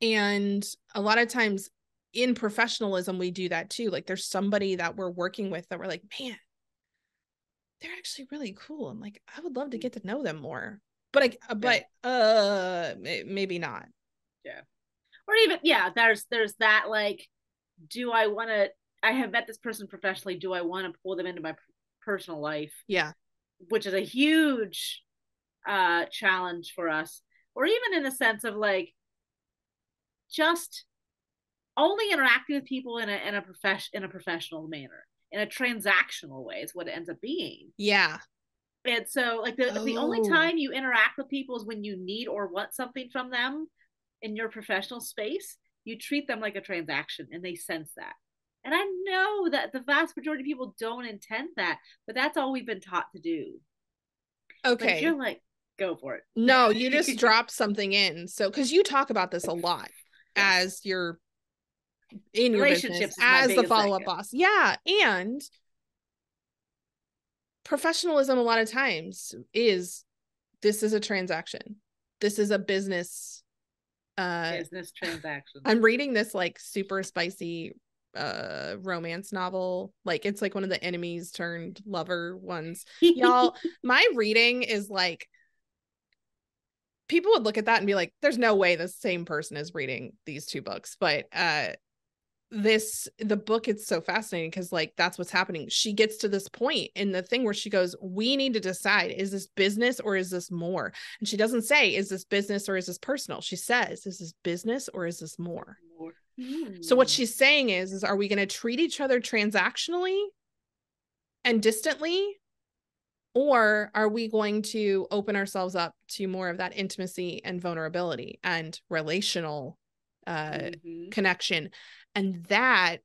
And a lot of times in professionalism, we do that too. Like, there's somebody that we're working with that we're like, man, they're actually really cool. I'm like, I would love to get to know them more. But maybe not. Yeah. Or even, there's that, like, I have met this person professionally. Do I want to pull them into my personal life? Yeah. Which is a huge challenge for us. Or even in the sense of like, just only interacting with people in a professional manner, in a transactional way, is what it ends up being. Yeah. And so like the only time you interact with people is when you need or want something from them in your professional space. you treat them like a transaction, and they sense that. And I know that the vast majority of people don't intend that, but that's all we've been taught to do. But if you're Okay. like, go for it. No, you just dropped something in. So, because you talk about this a lot Yes. as you're in your business, Relationships is my as the biggest follow-up thing. boss. Yeah. And professionalism, a lot of times, is this is a transaction. This is a business. Business transaction. I'm reading this like super spicy romance novel. Like it's like one of the enemies turned lover ones. Y'all, my reading is like, people would look at that and be like, there's no way the same person is reading these two books. But the book, it's so fascinating because like that's what's happening. She gets to this point in the thing where she goes, we need to decide, is this business or is this more? And she doesn't say, is this business or is this personal? She says, is this business or is this more? So what she's saying is are we going to treat each other transactionally and distantly, or are we going to open ourselves up to more of that intimacy and vulnerability and relational connection? And that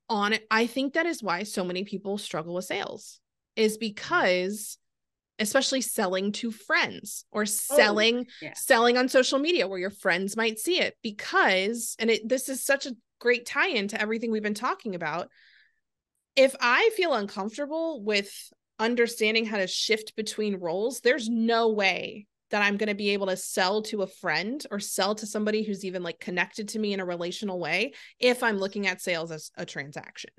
I think that is why so many people struggle with sales, is because especially selling to friends or selling on social media where your friends might see it, because, and this is such a great tie-in to everything we've been talking about. If I feel uncomfortable with understanding how to shift between roles, there's no way that I'm going to be able to sell to a friend or sell to somebody who's even like connected to me in a relational way if I'm looking at sales as a transaction.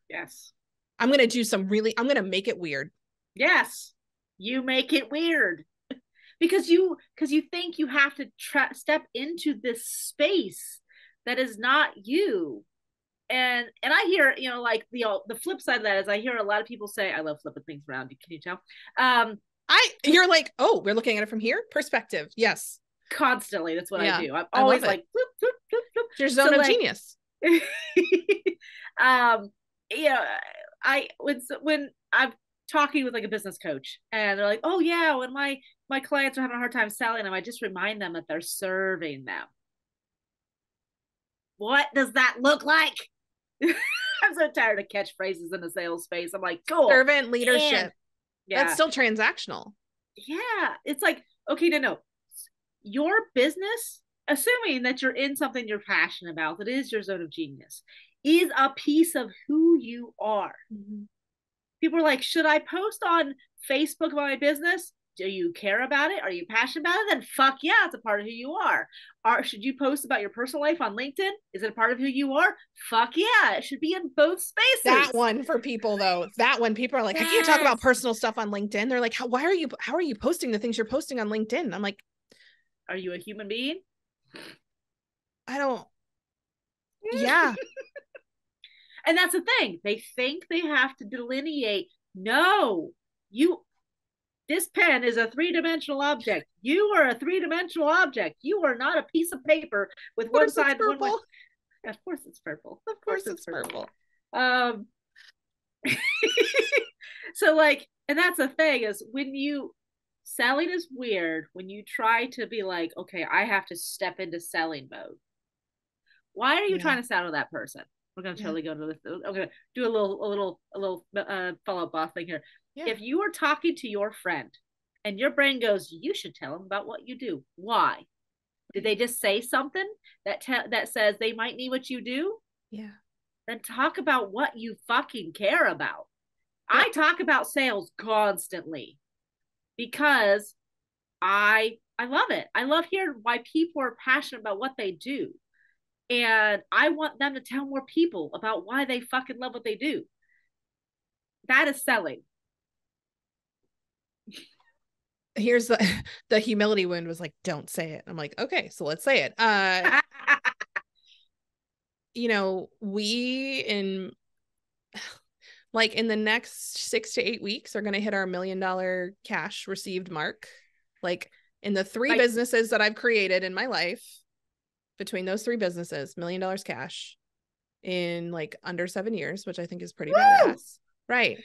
Yes. I'm going to make it weird. Yes. You make it weird because you think you have to step into this space that is not you. And I hear, like the flip side of that is I hear a lot of people say, I love flipping things around. Can you tell? You're like, oh, we're looking at it from here. Perspective. Yes. Constantly. That's what I do. I'm I always like, flip, flip, flip, flip. It's your zone of genius. When I'm talking with like a business coach and they're like, oh yeah, when my clients are having a hard time selling them, I just remind them that they're serving them. What does that look like? I'm so tired of catchphrases in the sales space. I'm like, cool. Servant leadership. Yeah. That's still transactional. Yeah. It's like, okay, no. Your business, assuming that you're in something you're passionate about, that is your zone of genius, is a piece of who you are. Mm-hmm. People are like, should I post on Facebook about my business? Do you care about it? Are you passionate about it? Then fuck yeah, it's a part of who you are. Should you post about your personal life on LinkedIn? Is it a part of who you are? Fuck yeah, it should be in both spaces. That one for people though, that one people are like, yes. I can't talk about personal stuff on LinkedIn. They're like, how are you posting the things you're posting on LinkedIn? I'm like, are you a human being? I don't. Yeah. And that's the thing. They think they have to delineate. No, this pen is a three-dimensional object. You are a three-dimensional object. You are not a piece of paper with one side one way. Of course it's purple. Of course it's purple. So like, and that's the thing is selling is weird when you try to be like, okay, I have to step into selling mode. Why are you trying to sell to that person? We're gonna totally go to this. I'm gonna do a little follow-up boss thing here. Yeah. If you are talking to your friend and your brain goes, you should tell them about what you do. Why? Did they just say something that says they might need what you do? Yeah. Then talk about what you fucking care about. Yeah. I talk about sales constantly because I love it. I love hearing why people are passionate about what they do. And I want them to tell more people about why they fucking love what they do. That is selling. Here's the humility wound was like, don't say it. I'm like, okay, so let's say it. We in the next 6 to 8 weeks are going to hit our $1 million cash received mark. Like in the 3 businesses that I've created in my life, between those 3 businesses, $1 million cash in like under 7 years, which I think is pretty badass. Right.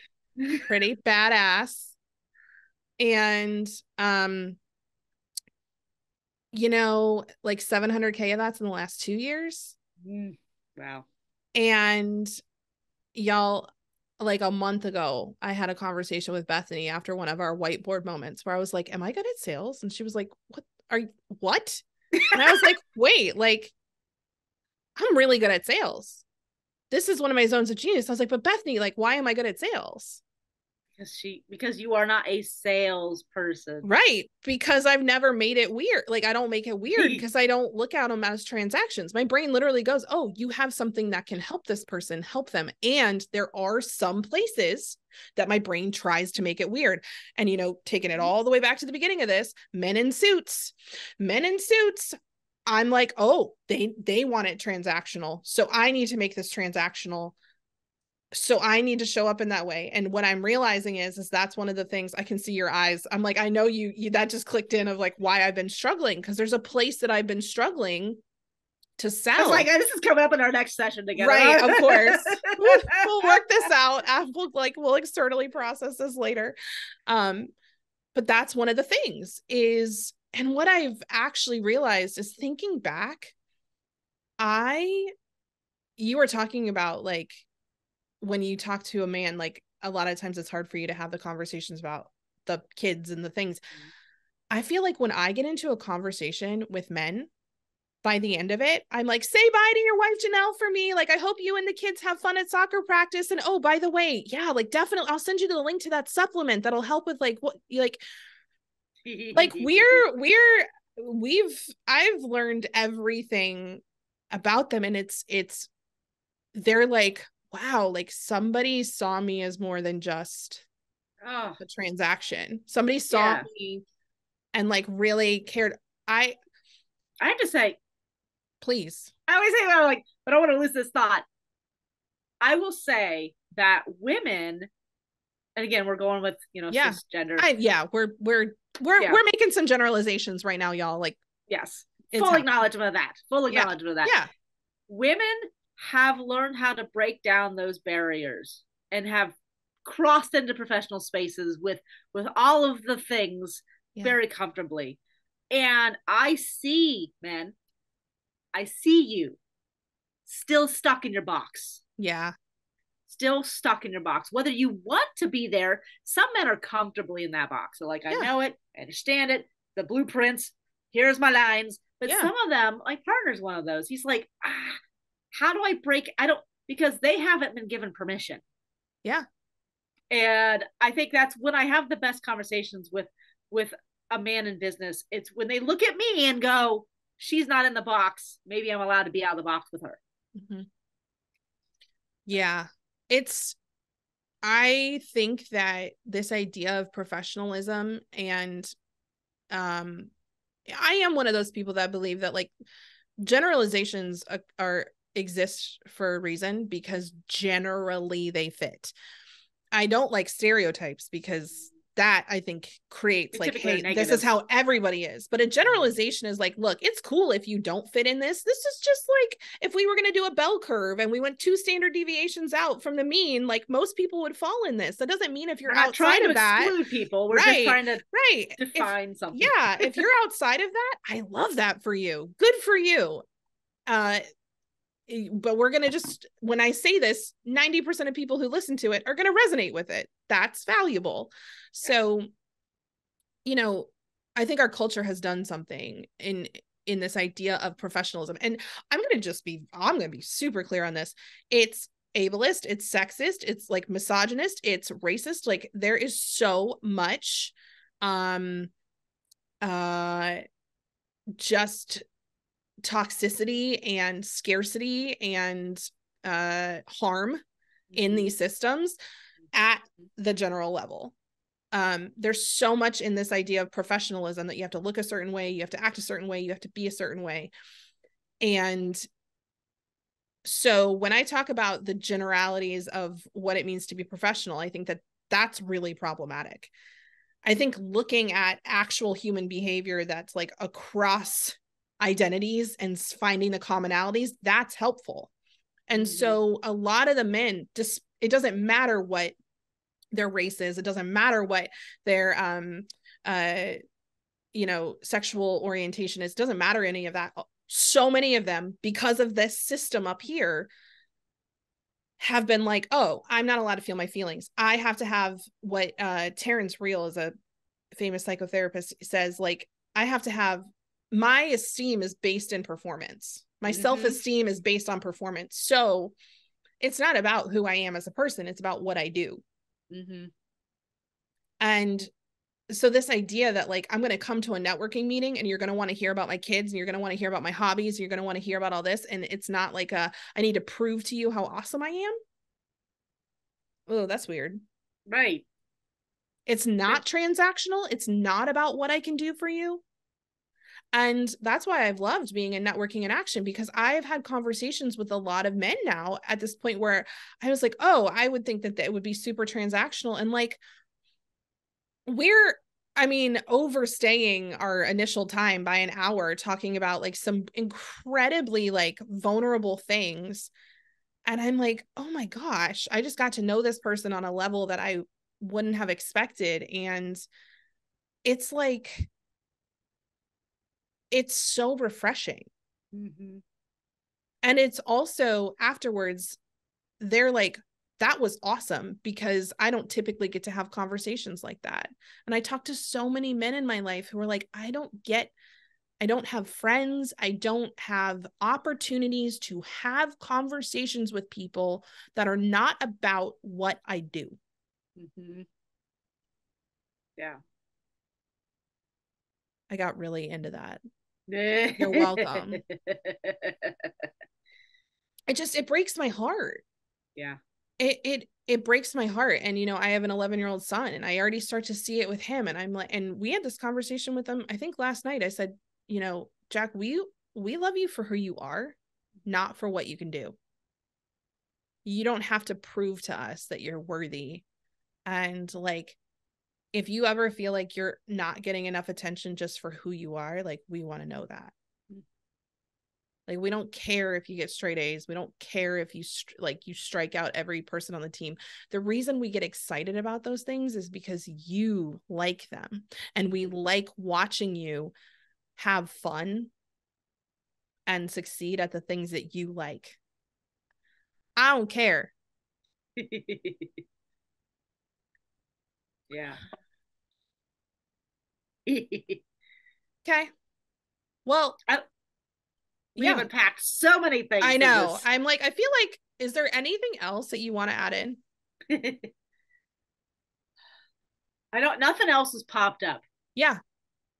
Pretty badass. And like 700K of that's in the last 2 years. Wow. And y'all, like a month ago, I had a conversation with Bethany after one of our whiteboard moments where I was like, am I good at sales? And she was like, what? And I was like, wait, like, I'm really good at sales. This is one of my zones of genius. I was like, but Bethany, like, why am I good at sales? Because you are not a salesperson. Right. Because I've never made it weird. Like, I don't make it weird because I don't look at them as transactions. My brain literally goes, oh, you have something that can help this person, help them. And there are some places that my brain tries to make it weird. And, taking it all the way back to the beginning of this, men in suits. I'm like, oh, they want it transactional. So I need to make this transactional. So I need to show up in that way. And what I'm realizing is that's one of the things. I can see your eyes. I'm like, I know you that just clicked in of like why I've been struggling, because there's a place that I've been struggling to sell. I was like, this is coming up in our next session together. Right, of course. We'll work this out. We'll externally process this later. But that's one of the things is, and what I've actually realized is thinking back, you were talking about like, when you talk to a man, like a lot of times it's hard for you to have the conversations about the kids and the things. I feel like when I get into a conversation with men, by the end of it, I'm like, say bye to your wife, Janelle, for me. Like, I hope you and the kids have fun at soccer practice. And oh, by the way, yeah, like definitely I'll send you the link to that supplement that'll help with like what I've learned everything about them. And they're like, wow, like somebody saw me as more than just the transaction. Somebody saw me and like really cared. I have to say, please. I always say that, like, but I don't want to lose this thought. I will say that women, and again, we're going with cisgender. We're making some generalizations right now, y'all. Like, yes, full acknowledgement of that. Full acknowledgement of that. Yeah, women have learned how to break down those barriers and have crossed into professional spaces with all of the things very comfortably. And I see you still stuck in your box. Yeah. Still stuck in your box. Whether you want to be there, some men are comfortably in that box. So like, I know it, I understand it, the blueprints, here's my lines. But some of them, like partner's one of those. He's like, how do I break? Because they haven't been given permission. Yeah. And I think that's when I have the best conversations with a man in business. It's when they look at me and go, she's not in the box. Maybe I'm allowed to be out of the box with her. Mm-hmm. Yeah. I think that this idea of professionalism, and I am one of those people that believe that like generalizations exist for a reason, because generally they fit. I don't like stereotypes because that I think creates like, hey, this is how everybody is. But a generalization is like, look, it's cool if you don't fit in this. This is just like if we were going to do a bell curve and we went 2 standard deviations out from the mean, like most people would fall in this. That doesn't mean if you're outside of that, exclude people. We're just trying to define something. Yeah, if you're outside of that, I love that for you. Good for you. But we're going to just, when I say this, 90% of people who listen to it are going to resonate with it. That's valuable. So, I think our culture has done something in this idea of professionalism. And I'm going to be super clear on this. It's ableist, it's sexist, it's like misogynist, it's racist. Like there is so much, just toxicity and scarcity and harm in these systems at the general level. There's so much in this idea of professionalism that you have to look a certain way, you have to act a certain way, you have to be a certain way. And so when I talk about the generalities of what it means to be professional, I think that that's really problematic. I think looking at actual human behavior that's like across identities and finding the commonalities, that's helpful. And so a lot of the men, just it doesn't matter what their race is, it doesn't matter what their sexual orientation is, doesn't matter any of that. So many of them, because of this system up here, have been like, oh, I'm not allowed to feel my feelings. I have to have what Terrence Real is a famous psychotherapist says, like, I have to have, my esteem is based in performance. My self-esteem is based on performance. So it's not about who I am as a person. It's about what I do. And so this idea that like, I'm going to come to a networking meeting and you're going to want to hear about my kids and you're going to want to hear about my hobbies. You're going to want to hear about all this. And it's not like I need to prove to you how awesome I am. Oh, that's weird. Right. It's not transactional. It's not about what I can do for you. And that's why I've loved being in networking in action, because I've had conversations with a lot of men now at this point where I was like, oh, I would think that it would be super transactional. And like, overstaying our initial time by an hour talking about like some incredibly like vulnerable things. And I'm like, oh my gosh, I just got to know this person on a level that I wouldn't have expected. And it's like, it's so refreshing. And it's also afterwards, they're like, that was awesome, because I don't typically get to have conversations like that. And I talk to so many men in my life who are like, I don't have friends. I don't have opportunities to have conversations with people that are not about what I do. Yeah. I got really into that. You're welcome. It breaks my heart. Yeah. It breaks my heart. And, I have an 11-year-old son and I already start to see it with him. And I'm like, and we had this conversation with him, I think last night. I said, Jack, we love you for who you are, not for what you can do. You don't have to prove to us that you're worthy. And like, if you ever feel like you're not getting enough attention just for who you are, like, we want to know that. Like, we don't care if you get straight A's. We don't care if you you strike out every person on the team. The reason we get excited about those things is because you like them, and we like watching you have fun and succeed at the things that you like. I don't care. Yeah. Okay. Well, we have unpacked so many things. I know. I'm like, I feel like, is there anything else that you want to add in? Nothing else has popped up. Yeah.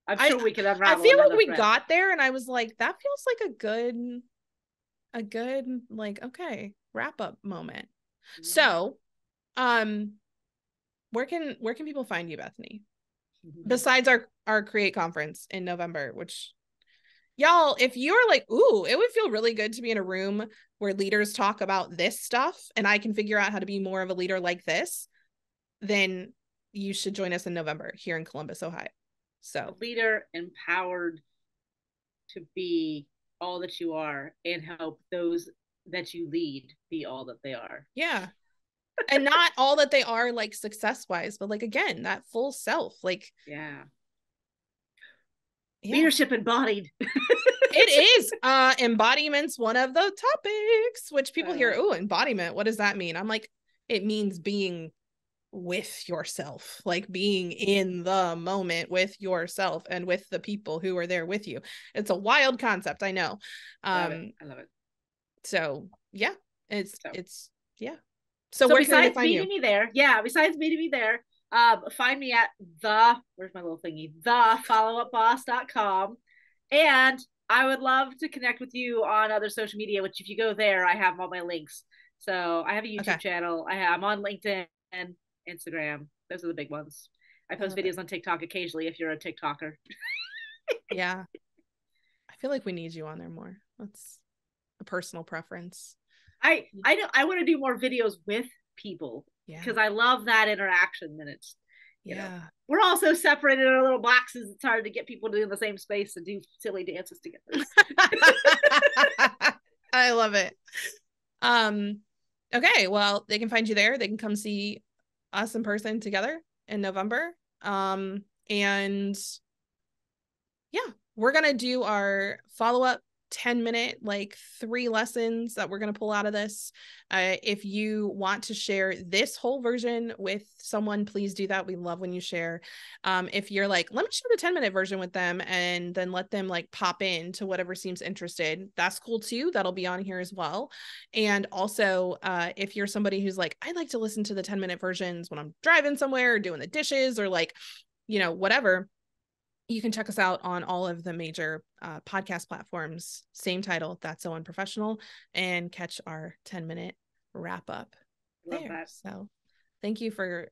I'm sure we can unravel. I feel like we got there and I was like, that feels like a good, like, okay, wrap up moment. So, where can people find you, Bethany? Besides our Create conference in November, which, y'all, if you're like, ooh, it would feel really good to be in a room where leaders talk about this stuff and I can figure out how to be more of a leader like this, then you should join us in November here in Columbus, Ohio. So, a leader empowered to be all that you are and help those that you lead be all that they are. Yeah. And not all that they are, like, success wise, but like, again, that full self, like, yeah. Leadership embodied. It is. Embodiment's one of the topics, which people hear, oh, embodiment, what does that mean? I'm like, it means being with yourself, like being in the moment with yourself and with the people who are there with you. It's a wild concept, I know. I love it. So yeah, it's yeah. So where can they find you? Besides meeting me there, find me at where's my little thingy? thefollowupboss.com. And I would love to connect with you on other social media, which if you go there, I have all my links. So I have a YouTube channel. I'm on LinkedIn and Instagram. Those are the big ones. I post videos on TikTok occasionally if you're a TikToker. Yeah. I feel like we need you on there more. That's a personal preference. I want to do more videos with people because I love that interaction. And it's you know, we're all so separated in our little boxes. It's hard to get people to do in the same space and do silly dances together. I love it. Okay, well, they can find you there. They can come see us in person together in November. And yeah, we're going to do our follow-up 10-minute, like 3 lessons that we're going to pull out of this. If you want to share this whole version with someone, please do that. We love when you share. If you're like, let me share the 10-minute version with them and then let them like pop in to whatever seems interested, that's cool too. That'll be on here as well. And also, if you're somebody who's like, I like to listen to the 10-minute versions when I'm driving somewhere or doing the dishes or like, whatever, you can check us out on all of the major podcast platforms. Same title, That's So Unprofessional, and catch our 10-minute wrap up Love there. that. So thank you for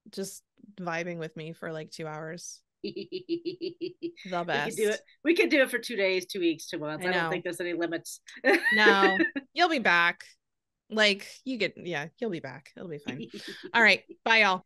just vibing with me for like 2 hours. The best. We could do it for 2 days, 2 weeks, 2 months. I don't think there's any limits. No, you'll be back. Like you'll be back. It'll be fine. All right. Bye, y'all.